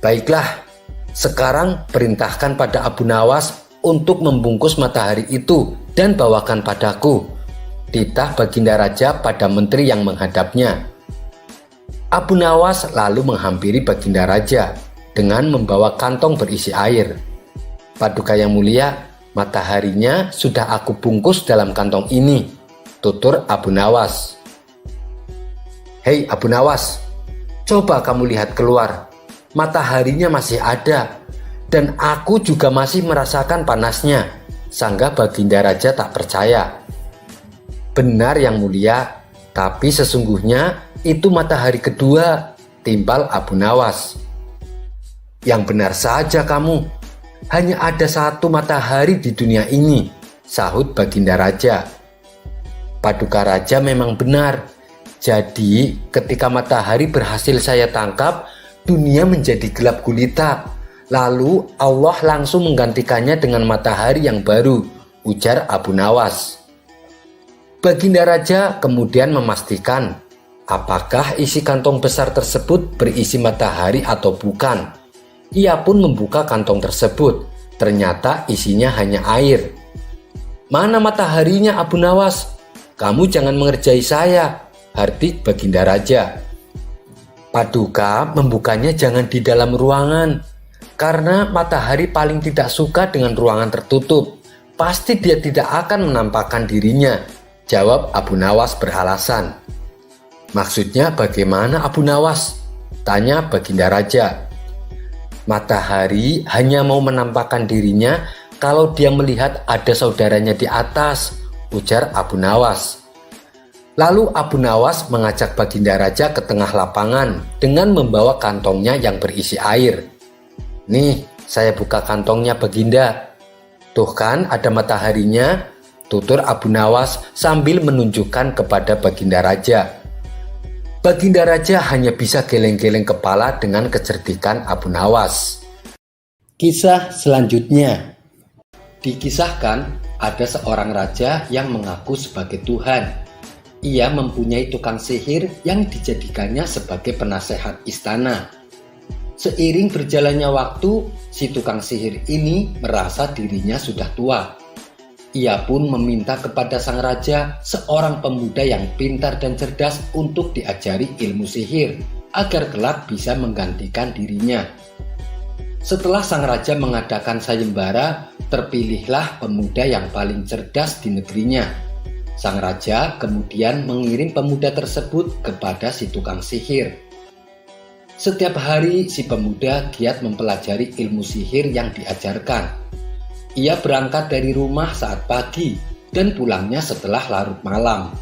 "Baiklah, sekarang perintahkan pada Abu Nawas untuk membungkus matahari itu dan bawakan padaku," titah Baginda Raja pada menteri yang menghadapnya. Abu Nawas lalu menghampiri Baginda Raja dengan membawa kantong berisi air. "Paduka yang mulia, mataharinya sudah aku bungkus dalam kantong ini," tutur Abu Nawas. "Hei Abu Nawas, coba kamu lihat keluar. Mataharinya masih ada, dan aku juga masih merasakan panasnya. Sangga Baginda Raja tak percaya. Benar yang mulia, tapi sesungguhnya itu matahari kedua, timpal Abu Nawas. Yang benar saja kamu, hanya ada satu matahari di dunia ini, sahut Baginda Raja. Paduka Raja memang benar. Jadi ketika matahari berhasil saya tangkap, dunia menjadi gelap gulita. Lalu Allah langsung menggantikannya dengan matahari yang baru, ujar Abu Nawas. Baginda Raja kemudian memastikan apakah isi kantong besar tersebut berisi matahari atau bukan. Ia pun membuka kantong tersebut. Ternyata isinya hanya air. Mana mataharinya, Abu Nawas? Kamu jangan mengerjai saya, hardik Baginda Raja. Paduka membukanya jangan di dalam ruangan, karena matahari paling tidak suka dengan ruangan tertutup. Pasti dia tidak akan menampakkan dirinya, jawab Abu Nawas beralasan. Maksudnya bagaimana Abu Nawas? Tanya Baginda Raja. Matahari hanya mau menampakkan dirinya kalau dia melihat ada saudaranya di atas, ujar Abu Nawas. Lalu Abu Nawas mengajak Baginda Raja ke tengah lapangan dengan membawa kantongnya yang berisi air. Nih, saya buka kantongnya Baginda. Tuh kan ada mataharinya, tutur Abu Nawas sambil menunjukkan kepada Baginda Raja. Baginda Raja hanya bisa geleng-geleng kepala dengan kecerdikan Abu Nawas. Kisah selanjutnya. Dikisahkan ada seorang raja yang mengaku sebagai Tuhan. Ia mempunyai tukang sihir yang dijadikannya sebagai penasehat istana. Seiring berjalannya waktu, si tukang sihir ini merasa dirinya sudah tua. Ia pun meminta kepada sang raja seorang pemuda yang pintar dan cerdas untuk diajari ilmu sihir agar kelak bisa menggantikan dirinya. Setelah sang raja mengadakan sayembara, terpilihlah pemuda yang paling cerdas di negerinya. Sang raja kemudian mengirim pemuda tersebut kepada si tukang sihir. Setiap hari si pemuda giat mempelajari ilmu sihir yang diajarkan. Ia berangkat dari rumah saat pagi dan pulangnya setelah larut malam.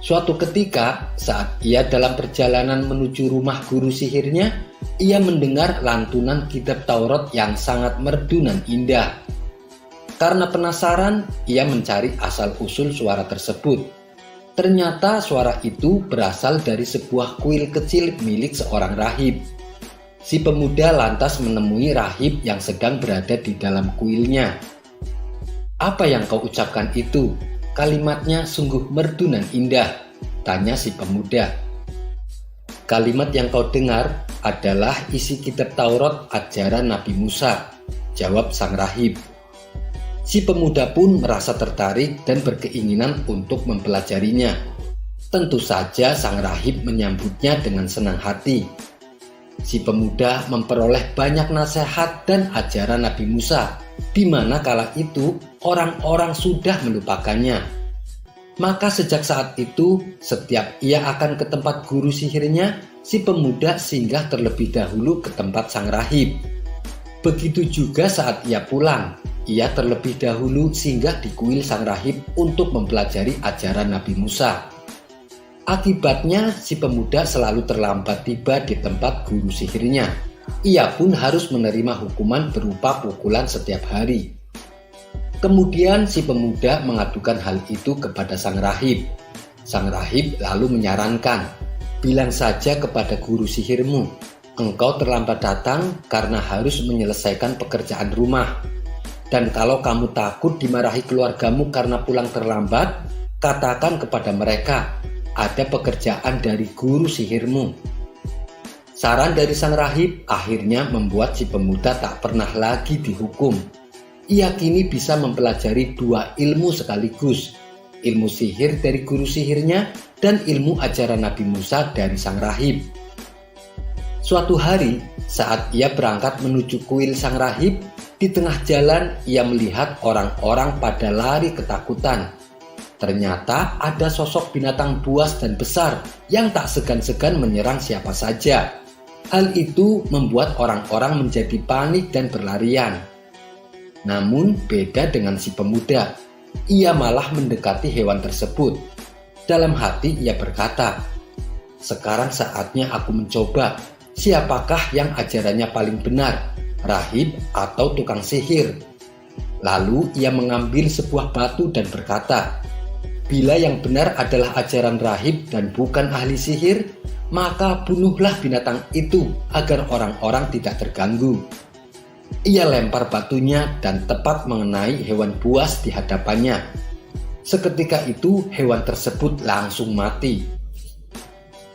Suatu ketika saat ia dalam perjalanan menuju rumah guru sihirnya, ia mendengar lantunan kitab Taurat yang sangat merdu dan indah. Karena penasaran, ia mencari asal-usul suara tersebut. Ternyata suara itu berasal dari sebuah kuil kecil milik seorang rahib. Si pemuda lantas menemui rahib yang sedang berada di dalam kuilnya. Apa yang kau ucapkan itu? Kalimatnya sungguh merdu dan indah, tanya si pemuda. Kalimat yang kau dengar adalah isi kitab Taurat ajaran Nabi Musa, jawab sang rahib. Si pemuda pun merasa tertarik dan berkeinginan untuk mempelajarinya. Tentu saja sang rahib menyambutnya dengan senang hati. Si pemuda memperoleh banyak nasihat dan ajaran Nabi Musa, di mana kala itu orang-orang sudah melupakannya. Maka sejak saat itu, setiap ia akan ke tempat guru sihirnya, si pemuda singgah terlebih dahulu ke tempat sang rahib. Begitu juga saat ia pulang, ia terlebih dahulu singgah di kuil sang rahib untuk mempelajari ajaran Nabi Musa. Akibatnya si pemuda selalu terlambat tiba di tempat guru sihirnya. Ia pun harus menerima hukuman berupa pukulan setiap hari. Kemudian si pemuda mengadukan hal itu kepada sang rahib. Sang rahib lalu menyarankan, bilang saja kepada guru sihirmu, engkau terlambat datang karena harus menyelesaikan pekerjaan rumah. Dan kalau kamu takut dimarahi keluargamu karena pulang terlambat, katakan kepada mereka, ada pekerjaan dari guru sihirmu. Saran dari sang rahib akhirnya membuat si pemuda tak pernah lagi dihukum. Ia kini bisa mempelajari dua ilmu sekaligus, ilmu sihir dari guru sihirnya dan ilmu ajaran Nabi Musa dari sang rahib. Suatu hari, saat ia berangkat menuju kuil sang rahib, di tengah jalan ia melihat orang-orang pada lari ketakutan. Ternyata ada sosok binatang buas dan besar yang tak segan-segan menyerang siapa saja. Hal itu membuat orang-orang menjadi panik dan berlarian. Namun beda dengan si pemuda, ia malah mendekati hewan tersebut. Dalam hati ia berkata, "Sekarang saatnya aku mencoba, siapakah yang ajarannya paling benar, rahib atau tukang sihir?" Lalu ia mengambil sebuah batu dan berkata, "Bila yang benar adalah ajaran rahib dan bukan ahli sihir, maka bunuhlah binatang itu agar orang-orang tidak terganggu." Ia lempar batunya dan tepat mengenai hewan buas di hadapannya. Seketika itu hewan tersebut langsung mati.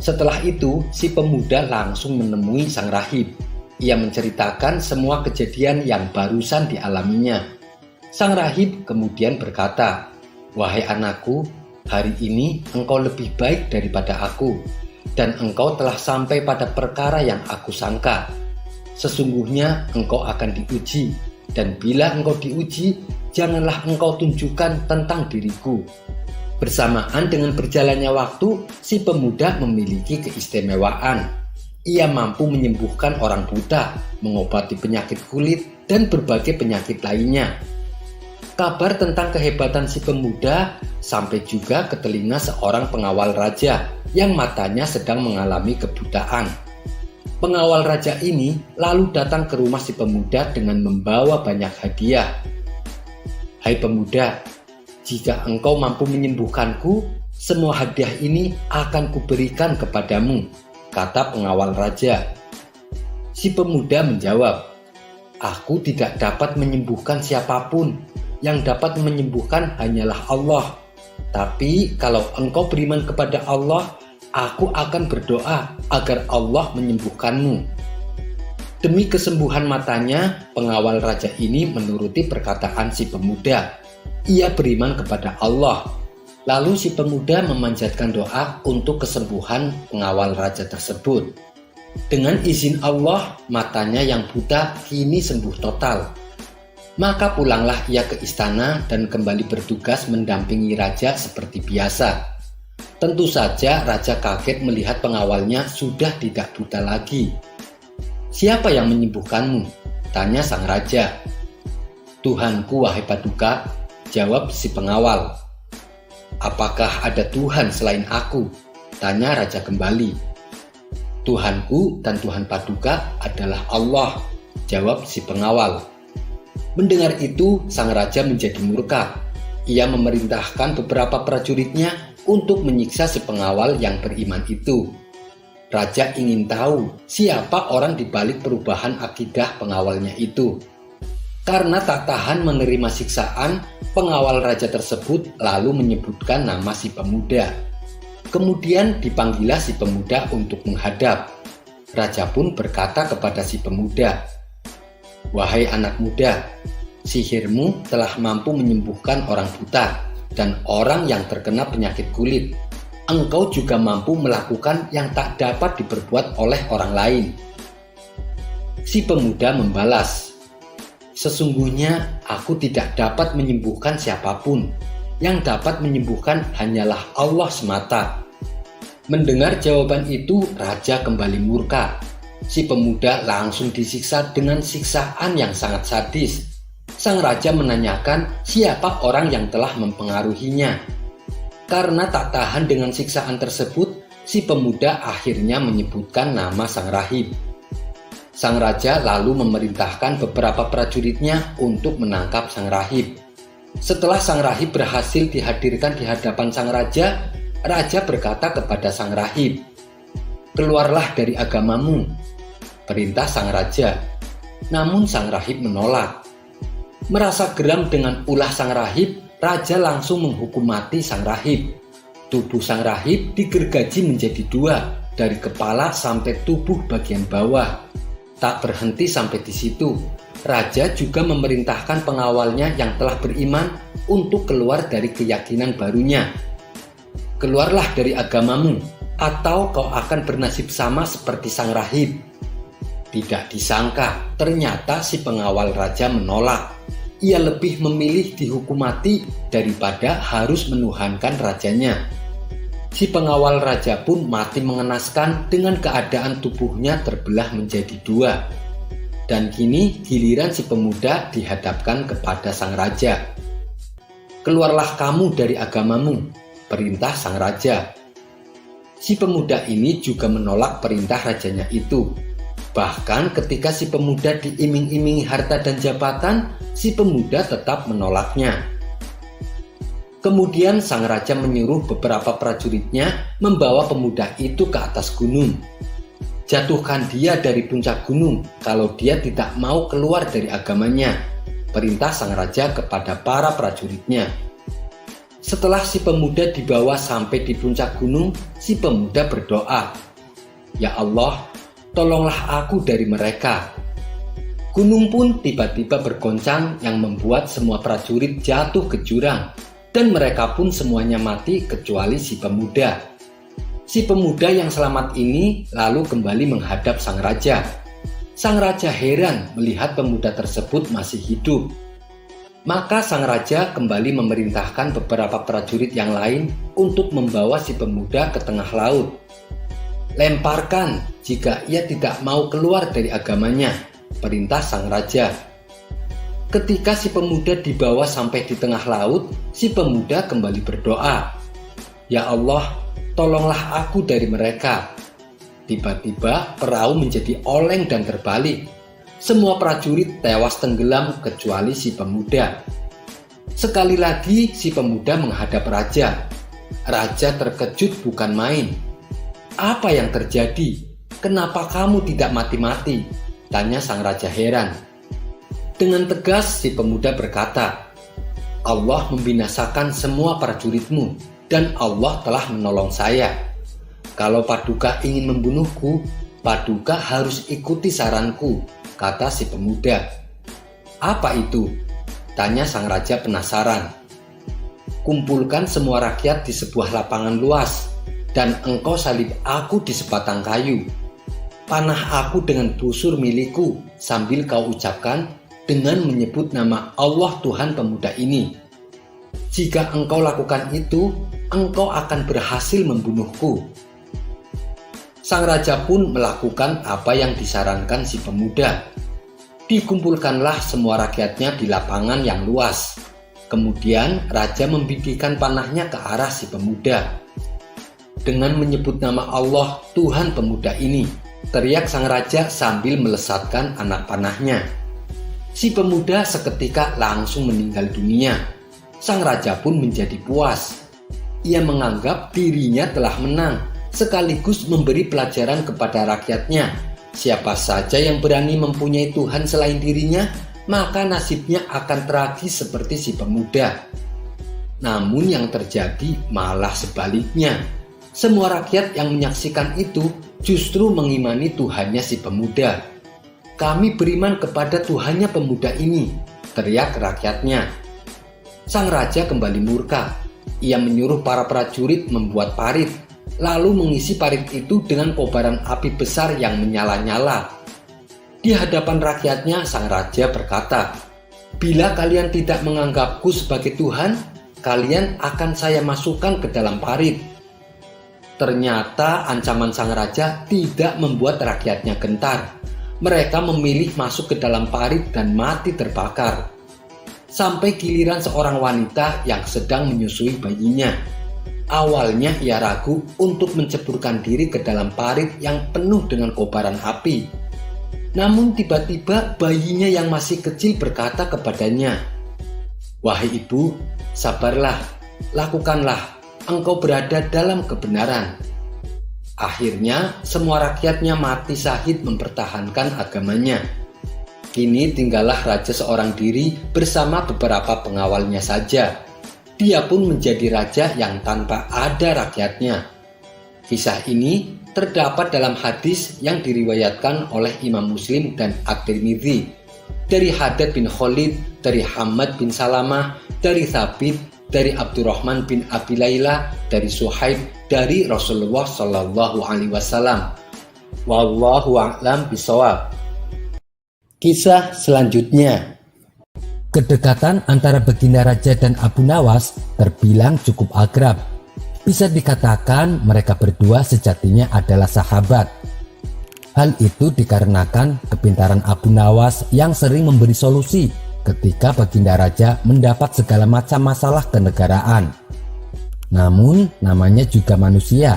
Setelah itu si pemuda langsung menemui sang rahib. Ia menceritakan semua kejadian yang barusan dialaminya. Sang rahib kemudian berkata, "Wahai anakku, hari ini engkau lebih baik daripada aku, dan engkau telah sampai pada perkara yang aku sangka. Sesungguhnya engkau akan diuji, dan bila engkau diuji, janganlah engkau tunjukkan tentang diriku." Bersamaan dengan berjalannya waktu, si pemuda memiliki keistimewaan. Ia mampu menyembuhkan orang buta, mengobati penyakit kulit, dan berbagai penyakit lainnya. Kabar tentang kehebatan si pemuda sampai juga ke telinga seorang pengawal raja yang matanya sedang mengalami kebutaan. Pengawal raja ini lalu datang ke rumah si pemuda dengan membawa banyak hadiah. "Hai pemuda, jika engkau mampu menyembuhkanku, semua hadiah ini akan kuberikan kepadamu," kata pengawal raja. Si pemuda menjawab, "Aku tidak dapat menyembuhkan siapapun. Yang dapat menyembuhkan hanyalah Allah. Tapi kalau engkau beriman kepada Allah, aku akan berdoa agar Allah menyembuhkanmu." Demi kesembuhan matanya, pengawal raja ini menuruti perkataan si pemuda. Ia beriman kepada Allah. Lalu si pemuda memanjatkan doa untuk kesembuhan pengawal raja tersebut. Dengan izin Allah, matanya yang buta kini sembuh total. Maka pulanglah ia ke istana dan kembali bertugas mendampingi raja seperti biasa. Tentu saja raja kaget melihat pengawalnya sudah tidak buta lagi. "Siapa yang menyembuhkanmu?" tanya sang raja. "Tuhanku, wahai Paduka," jawab si pengawal. "Apakah ada Tuhan selain aku?" tanya raja kembali. "Tuhanku dan Tuhan Paduka adalah Allah," jawab si pengawal. Mendengar itu, sang raja menjadi murka. Ia memerintahkan beberapa prajuritnya untuk menyiksa si pengawal yang beriman itu. Raja ingin tahu siapa orang di balik perubahan akidah pengawalnya itu. Karena tak tahan menerima siksaan, pengawal raja tersebut lalu menyebutkan nama si pemuda. Kemudian dipanggillah si pemuda untuk menghadap. Raja pun berkata kepada si pemuda, "Wahai anak muda, sihirmu telah mampu menyembuhkan orang buta dan orang yang terkena penyakit kulit. Engkau juga mampu melakukan yang tak dapat diperbuat oleh orang lain." Si pemuda membalas, "Sesungguhnya aku tidak dapat menyembuhkan siapapun. Yang dapat menyembuhkan hanyalah Allah semata." Mendengar jawaban itu, raja kembali murka. Si pemuda langsung disiksa dengan siksaan yang sangat sadis. Sang raja menanyakan siapa orang yang telah mempengaruhinya. Karena tak tahan dengan siksaan tersebut, si pemuda akhirnya menyebutkan nama sang rahib. Sang raja lalu memerintahkan beberapa prajuritnya untuk menangkap sang rahib. Setelah sang rahib berhasil dihadirkan di hadapan sang raja, raja berkata kepada sang rahib, "Keluarlah dari agamamu," perintah sang raja. Namun sang rahib menolak. Merasa geram dengan ulah sang rahib, raja langsung menghukum mati sang rahib. Tubuh sang rahib digergaji menjadi dua, dari kepala sampai tubuh bagian bawah. Tak berhenti sampai di situ, raja juga memerintahkan pengawalnya yang telah beriman untuk keluar dari keyakinan barunya. "Keluarlah dari agamamu, atau kau akan bernasib sama seperti sang rahib." Tidak disangka, ternyata si pengawal raja menolak. Ia lebih memilih dihukum mati daripada harus menuhankan rajanya. Si pengawal raja pun mati mengenaskan dengan keadaan tubuhnya terbelah menjadi dua. Dan kini giliran si pemuda dihadapkan kepada sang raja. "Keluarlah kamu dari agamamu," perintah sang raja. Si pemuda ini juga menolak perintah rajanya itu. Bahkan ketika si pemuda diiming-imingi harta dan jabatan, si pemuda tetap menolaknya. Kemudian sang raja menyuruh beberapa prajuritnya membawa pemuda itu ke atas gunung. "Jatuhkan dia dari puncak gunung kalau dia tidak mau keluar dari agamanya," perintah sang raja kepada para prajuritnya. Setelah si pemuda dibawa sampai di puncak gunung, si pemuda berdoa, "Ya Allah, tolonglah aku dari mereka." Gunung pun tiba-tiba bergoncang yang membuat semua prajurit jatuh ke jurang, dan mereka pun semuanya mati kecuali si pemuda. Si pemuda yang selamat ini lalu kembali menghadap sang raja. Sang raja heran melihat pemuda tersebut masih hidup. Maka sang raja kembali memerintahkan beberapa prajurit yang lain untuk membawa si pemuda ke tengah laut. "Lemparkan jika ia tidak mau keluar dari agamanya," perintah sang raja. Ketika si pemuda dibawa sampai di tengah laut, si pemuda kembali berdoa, "Ya Allah, tolonglah aku dari mereka." Tiba-tiba perahu menjadi oleng dan terbalik. Semua prajurit tewas tenggelam kecuali si pemuda. Sekali lagi si pemuda menghadap raja. Raja terkejut bukan main. "Apa yang terjadi? Kenapa kamu tidak mati-mati?" tanya sang raja heran. Dengan tegas si pemuda berkata, "Allah membinasakan semua prajuritmu dan Allah telah menolong saya. Kalau Paduka ingin membunuhku, Paduka harus ikuti saranku," kata si pemuda. "Apa itu?" tanya sang raja penasaran. "Kumpulkan semua rakyat di sebuah lapangan luas, dan engkau salib aku di sebatang kayu. Panah aku dengan busur milikku sambil kau ucapkan dengan menyebut nama Allah Tuhan pemuda ini. Jika engkau lakukan itu, engkau akan berhasil membunuhku." Sang raja pun melakukan apa yang disarankan si pemuda. Dikumpulkanlah semua rakyatnya di lapangan yang luas. Kemudian raja membidikan panahnya ke arah si pemuda. Dengan menyebut nama Allah Tuhan pemuda ini, teriak sang raja sambil melesatkan anak panahnya. Si pemuda seketika langsung meninggal dunia. Sang raja pun menjadi puas. Ia menganggap dirinya telah menang, sekaligus memberi pelajaran kepada rakyatnya. Siapa saja yang berani mempunyai Tuhan selain dirinya, maka nasibnya akan tragis seperti si pemuda. Namun yang terjadi malah sebaliknya. Semua rakyat yang menyaksikan itu justru mengimani Tuhannya si pemuda. "Kami beriman kepada Tuhannya pemuda ini," teriak rakyatnya. Sang raja kembali murka. Ia menyuruh para prajurit membuat parit, lalu mengisi parit itu dengan kobaran api besar yang menyala-nyala. Di hadapan rakyatnya sang raja berkata, "Bila kalian tidak menganggapku sebagai Tuhan, kalian akan saya masukkan ke dalam parit." Ternyata ancaman sang raja tidak membuat rakyatnya gentar. Mereka memilih masuk ke dalam parit dan mati terbakar. Sampai giliran seorang wanita yang sedang menyusui bayinya. Awalnya ia ragu untuk menceburkan diri ke dalam parit yang penuh dengan kobaran api. Namun tiba-tiba bayinya yang masih kecil berkata kepadanya, "Wahai ibu, sabarlah, lakukanlah, engkau berada dalam kebenaran." Akhirnya semua rakyatnya mati syahid mempertahankan agamanya. Kini tinggallah raja seorang diri bersama beberapa pengawalnya saja. Dia pun menjadi raja yang tanpa ada rakyatnya. Kisah ini terdapat dalam hadis yang diriwayatkan oleh Imam Muslim dan At-Tirmidzi dari Hadad bin Khalid, dari Hamad bin Salamah, dari Thabit, dari Abdurrahman bin Abi Layla, dari Suhaib, dari Rasulullah Shallallahu Alaihi Wasallam. Wallahu a'lam bishawab. Kisah selanjutnya. Kedekatan antara Baginda Raja dan Abu Nawas terbilang cukup akrab. Bisa dikatakan mereka berdua sejatinya adalah sahabat. Hal itu dikarenakan kepintaran Abu Nawas yang sering memberi solusi ketika Baginda Raja mendapat segala macam masalah kenegaraan. Namun namanya juga manusia.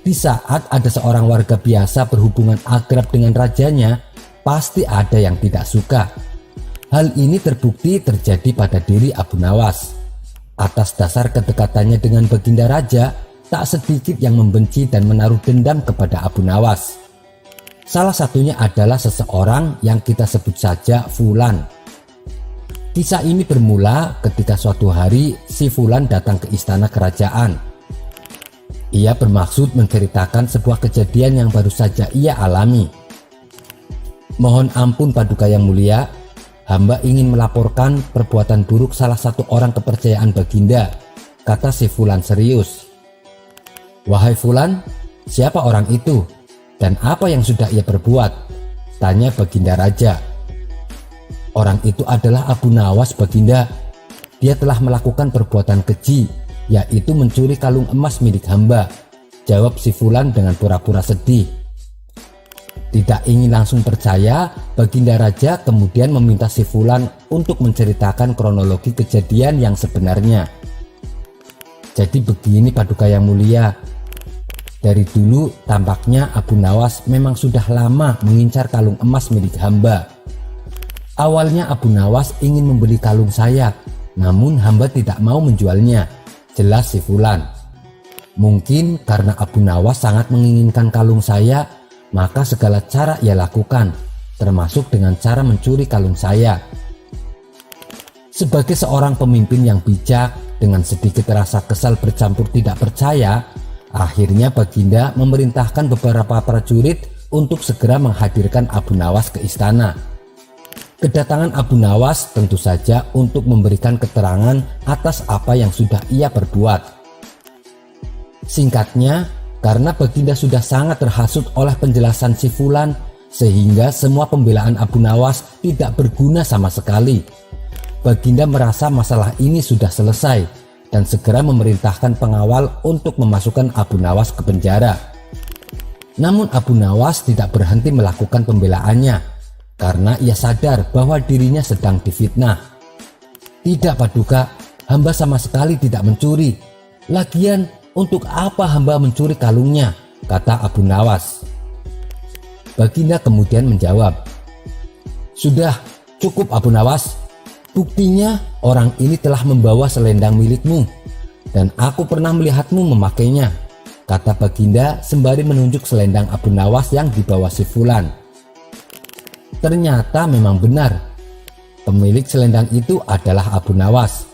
Di saat ada seorang warga biasa berhubungan akrab dengan rajanya, pasti ada yang tidak suka. Hal ini terbukti terjadi pada diri Abu Nawas. Atas dasar kedekatannya dengan Baginda Raja, tak sedikit yang membenci dan menaruh dendam kepada Abu Nawas. Salah satunya adalah seseorang yang kita sebut saja Fulan. Kisah ini bermula ketika suatu hari si Fulan datang ke istana kerajaan. Ia bermaksud menceritakan sebuah kejadian yang baru saja ia alami. "Mohon ampun Paduka yang mulia, hamba ingin melaporkan perbuatan buruk salah satu orang kepercayaan Baginda," kata si Fulan serius. "Wahai Fulan, siapa orang itu dan apa yang sudah ia perbuat?" tanya Baginda Raja. "Orang itu adalah Abu Nawas Baginda. Dia telah melakukan perbuatan keji, yaitu mencuri kalung emas milik hamba," jawab si Fulan dengan pura-pura sedih. Tidak ingin langsung percaya, Baginda Raja kemudian meminta si Fulan untuk menceritakan kronologi kejadian yang sebenarnya. "Jadi begini Paduka yang mulia, dari dulu tampaknya Abu Nawas memang sudah lama mengincar kalung emas milik hamba. Awalnya Abu Nawas ingin membeli kalung saya, namun hamba tidak mau menjualnya," jelas si Fulan. "Mungkin karena Abu Nawas sangat menginginkan kalung saya, maka segala cara ia lakukan, termasuk dengan cara mencuri kalung saya." Sebagai seorang pemimpin yang bijak, dengan sedikit rasa kesal bercampur tidak percaya, akhirnya Baginda memerintahkan beberapa prajurit untuk segera menghadirkan Abu Nawas ke istana. Kedatangan Abu Nawas tentu saja untuk memberikan keterangan atas apa yang sudah ia perbuat. Singkatnya, karena Baginda sudah sangat terhasut oleh penjelasan si Fulan, sehingga semua pembelaan Abu Nawas tidak berguna sama sekali. Baginda merasa masalah ini sudah selesai dan segera memerintahkan pengawal untuk memasukkan Abu Nawas ke penjara. Namun Abu Nawas tidak berhenti melakukan pembelaannya karena ia sadar bahwa dirinya sedang difitnah. "Tidak Paduka, hamba sama sekali tidak mencuri. Lagian untuk apa hamba mencuri kalungnya?" kata Abu Nawas. Baginda kemudian menjawab, "Sudah cukup Abu Nawas. Buktinya orang ini telah membawa selendang milikmu dan aku pernah melihatmu memakainya," kata Baginda sembari menunjuk selendang Abu Nawas yang dibawa si Fulan. Ternyata memang benar, pemilik selendang itu adalah Abu Nawas.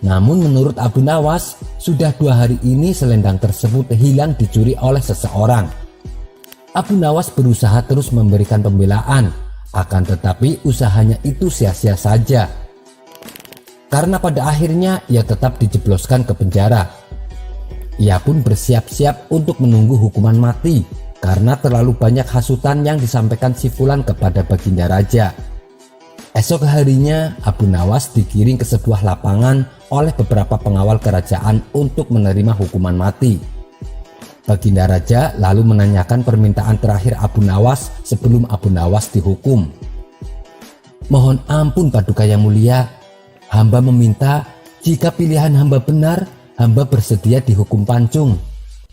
Namun menurut Abu Nawas, sudah 2 hari ini selendang tersebut hilang dicuri oleh seseorang. Abu Nawas berusaha terus memberikan pembelaan, akan tetapi usahanya itu sia-sia saja. Karena pada akhirnya ia tetap dijebloskan ke penjara. Ia pun bersiap-siap untuk menunggu hukuman mati karena terlalu banyak hasutan yang disampaikan si Fulan kepada Baginda Raja. Esok harinya Abu Nawas digiring ke sebuah lapangan oleh beberapa pengawal kerajaan untuk menerima hukuman mati. Baginda Raja lalu menanyakan permintaan terakhir Abu Nawas sebelum Abu Nawas dihukum. "Mohon ampun Paduka yang mulia, hamba meminta jika pilihan hamba benar, hamba bersedia dihukum pancung.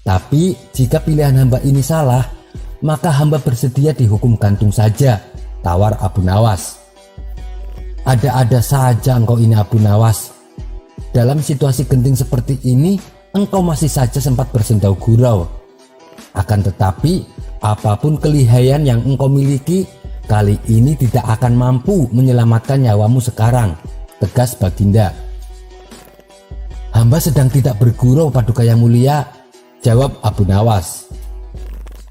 Tapi jika pilihan hamba ini salah, maka hamba bersedia dihukum gantung saja," tawar Abu Nawas. "Ada-ada saja engkau ini Abu Nawas. Dalam situasi genting seperti ini, engkau masih saja sempat bersendau gurau. Akan tetapi, apapun kelihayan yang engkau miliki, kali ini tidak akan mampu menyelamatkan nyawamu sekarang," tegas Baginda. "Hamba sedang tidak bergurau Paduka yang mulia," jawab Abu Nawas.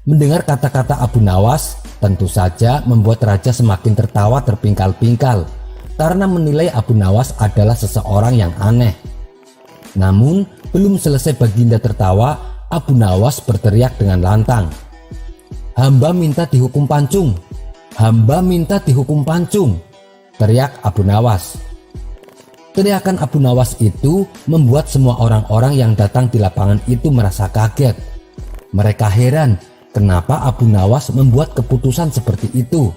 Mendengar kata-kata Abu Nawas, tentu saja membuat Raja semakin tertawa terpingkal-pingkal karena menilai Abu Nawas adalah seseorang yang aneh. Namun belum selesai Baginda tertawa, Abu Nawas berteriak dengan lantang, "Hamba minta dihukum pancung! Hamba minta dihukum pancung!" teriak Abu Nawas. Teriakan Abu Nawas itu membuat semua orang-orang yang datang di lapangan itu merasa kaget. Mereka heran kenapa Abu Nawas membuat keputusan seperti itu.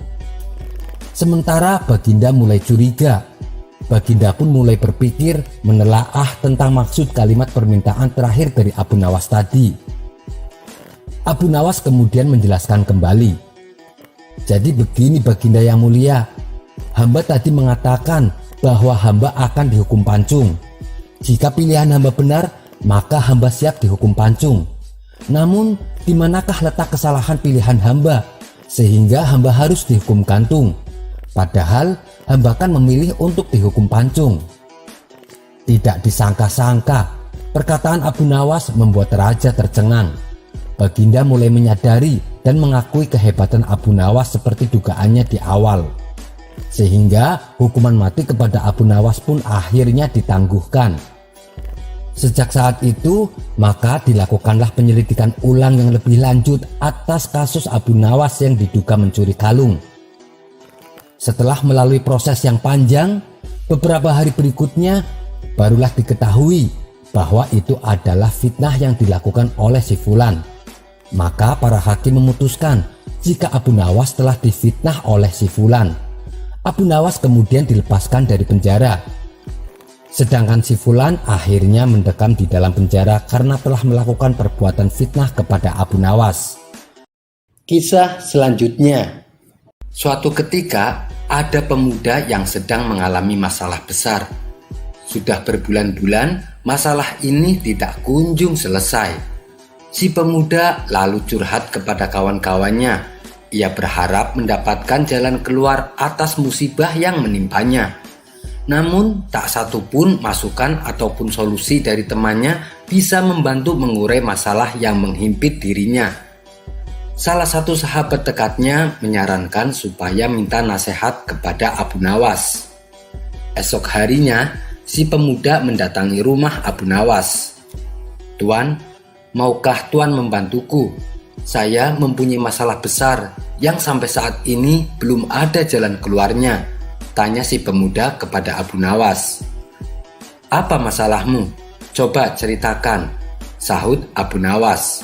Sementara Baginda mulai curiga. Baginda pun mulai berpikir menelaah tentang maksud kalimat permintaan terakhir dari Abu Nawas tadi. Abu Nawas kemudian menjelaskan kembali. Jadi begini Baginda yang mulia, hamba tadi mengatakan bahwa hamba akan dihukum pancung. Jika pilihan hamba benar, maka hamba siap dihukum pancung. Namun, di manakah letak kesalahan pilihan hamba sehingga hamba harus dihukum gantung? Padahal hamba kan memilih untuk dihukum pancung. Tidak disangka-sangka, perkataan Abu Nawas membuat raja tercengang. Baginda mulai menyadari dan mengakui kehebatan Abu Nawas seperti dugaannya di awal. Sehingga hukuman mati kepada Abu Nawas pun akhirnya ditangguhkan. Sejak saat itu, maka dilakukanlah penyelidikan ulang yang lebih lanjut atas kasus Abu Nawas yang diduga mencuri kalung. Setelah melalui proses yang panjang, beberapa hari berikutnya barulah diketahui bahwa itu adalah fitnah yang dilakukan oleh si Fulan. Maka para hakim memutuskan jika Abu Nawas telah difitnah oleh si Fulan. Abu Nawas kemudian dilepaskan dari penjara. Sedangkan si Fulan akhirnya mendekam di dalam penjara karena telah melakukan perbuatan fitnah kepada Abu Nawas. Kisah selanjutnya. Suatu ketika ada pemuda yang sedang mengalami masalah besar. Sudah berbulan-bulan masalah ini tidak kunjung selesai. Si pemuda lalu curhat kepada kawan-kawannya. Ia berharap mendapatkan jalan keluar atas musibah yang menimpanya. Namun tak satu pun masukan ataupun solusi dari temannya bisa membantu mengurai masalah yang menghimpit dirinya. Salah satu sahabat dekatnya menyarankan supaya minta nasihat kepada Abu Nawas. Esok harinya, si pemuda mendatangi rumah Abu Nawas. "Tuan, maukah Tuan membantuku? Saya mempunyai masalah besar yang sampai saat ini belum ada jalan keluarnya," tanya si pemuda kepada Abu Nawas. "Apa masalahmu? Coba ceritakan," sahut Abu Nawas.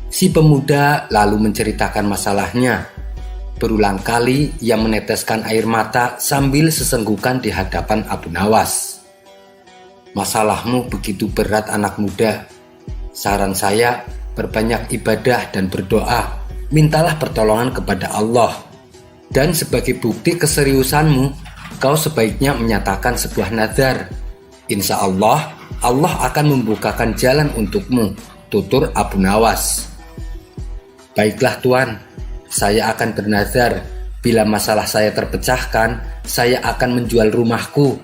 Si pemuda lalu menceritakan masalahnya. Berulang kali ia meneteskan air mata sambil sesenggukan di hadapan Abu Nawas. "Masalahmu begitu berat anak muda. Saran saya, perbanyak ibadah dan berdoa. Mintalah pertolongan kepada Allah. Dan sebagai bukti keseriusanmu, kau sebaiknya menyatakan sebuah nazar. Insya Allah, Allah akan membukakan jalan untukmu," tutur Abu Nawas. "Baiklah Tuan, saya akan bernazar. Bila masalah saya terpecahkan, saya akan menjual rumahku.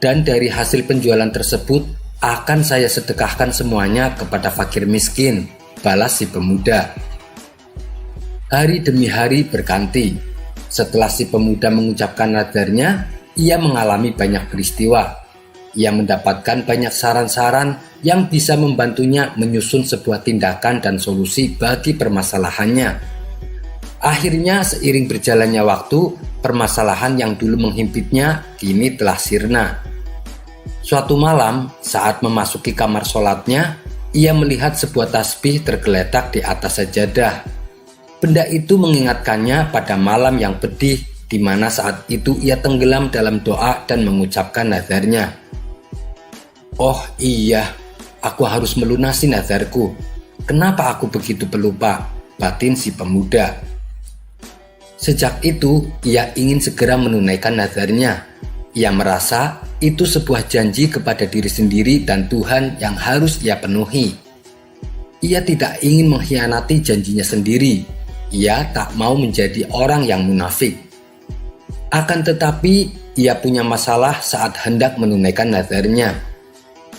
Dan dari hasil penjualan tersebut, akan saya sedekahkan semuanya kepada fakir miskin," balas si pemuda. Hari demi hari berganti. Setelah si pemuda mengucapkan nazarnya, ia mengalami banyak peristiwa. Ia mendapatkan banyak saran-saran yang bisa membantunya menyusun sebuah tindakan dan solusi bagi permasalahannya. Akhirnya seiring berjalannya waktu, permasalahan yang dulu menghimpitnya kini telah sirna. Suatu malam, saat memasuki kamar sholatnya, ia melihat sebuah tasbih tergeletak di atas sajadah. Benda itu mengingatkannya pada malam yang pedih, di mana saat itu ia tenggelam dalam doa dan mengucapkan nazarnya. "Oh iya, aku harus melunasi nazarku. Kenapa aku begitu pelupa?" batin si pemuda. Sejak itu, ia ingin segera menunaikan nazarnya. Ia merasa itu sebuah janji kepada diri sendiri dan Tuhan yang harus ia penuhi. Ia tidak ingin mengkhianati janjinya sendiri. Ia tak mau menjadi orang yang munafik. Akan tetapi, ia punya masalah saat hendak menunaikan nazarnya.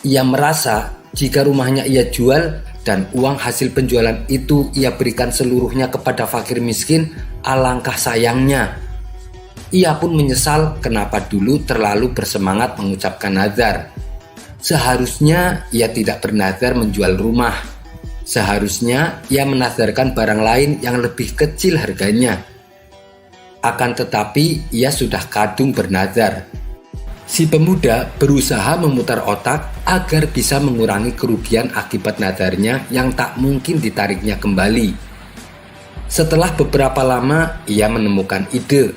Ia merasa jika rumahnya ia jual dan uang hasil penjualan itu ia berikan seluruhnya kepada fakir miskin, alangkah sayangnya. Ia pun menyesal kenapa dulu terlalu bersemangat mengucapkan nazar. Seharusnya ia tidak bernazar menjual rumah. Seharusnya ia menazarkan barang lain yang lebih kecil harganya. Akan tetapi ia sudah kadung bernazar. Si pemuda berusaha memutar otak agar bisa mengurangi kerugian akibat nadarnya yang tak mungkin ditariknya kembali. Setelah beberapa lama, ia menemukan ide.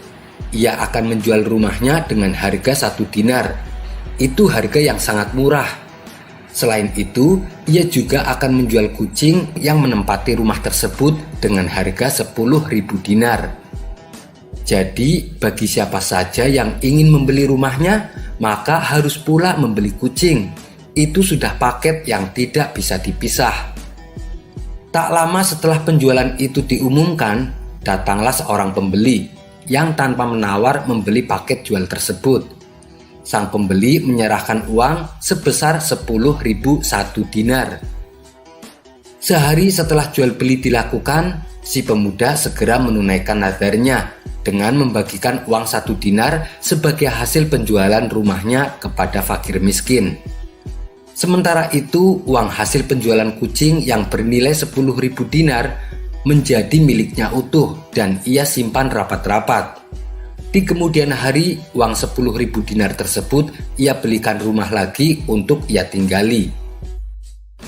Ia akan menjual rumahnya dengan harga 1 dinar. Itu harga yang sangat murah. Selain itu, ia juga akan menjual kucing yang menempati rumah tersebut dengan harga 10.000 dinar. Jadi, bagi siapa saja yang ingin membeli rumahnya, maka harus pula membeli kucing. Itu sudah paket yang tidak bisa dipisah. Tak lama setelah penjualan itu diumumkan, datanglah seorang pembeli yang tanpa menawar membeli paket jual tersebut. Sang pembeli menyerahkan uang sebesar 10.001 dinar. Sehari setelah jual beli dilakukan, si pemuda segera menunaikan nadarnya dengan membagikan uang 1 dinar sebagai hasil penjualan rumahnya kepada fakir miskin. Sementara itu, uang hasil penjualan kucing yang bernilai 10.000 dinar menjadi miliknya utuh dan ia simpan rapat-rapat. Di kemudian hari, uang 10.000 dinar tersebut ia belikan rumah lagi untuk ia tinggali.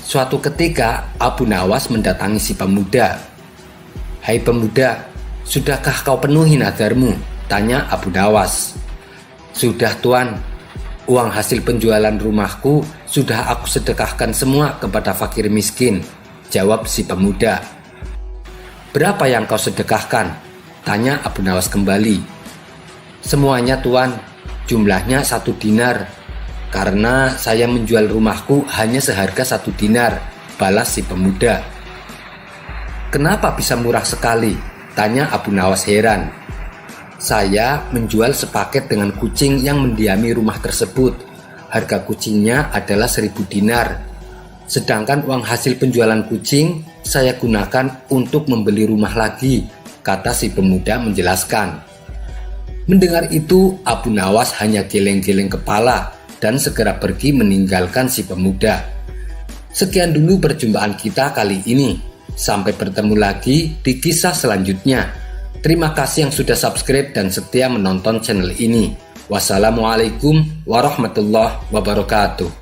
Suatu ketika, Abu Nawas mendatangi si pemuda. "Hai pemuda, sudahkah kau penuhi nadarmu?" tanya Abu Nawas. "Sudah tuan, uang hasil penjualan rumahku sudah aku sedekahkan semua kepada fakir miskin," jawab si pemuda. "Berapa yang kau sedekahkan?" tanya Abu Nawas kembali. "Semuanya tuan, jumlahnya 1 dinar. Karena saya menjual rumahku hanya seharga 1 dinar, balas si pemuda. "Kenapa bisa murah sekali?" tanya Abu Nawas heran. "Saya menjual sepaket dengan kucing yang mendiami rumah tersebut. Harga kucingnya adalah 1.000 dinar. Sedangkan uang hasil penjualan kucing saya gunakan untuk membeli rumah lagi," kata si pemuda menjelaskan. Mendengar itu, Abu Nawas hanya geleng-geleng kepala dan segera pergi meninggalkan si pemuda. Sekian dulu perjumpaan kita kali ini. Sampai bertemu lagi di kisah selanjutnya. Terima kasih yang sudah subscribe dan setia menonton channel ini. Wassalamualaikum warahmatullahi wabarakatuh.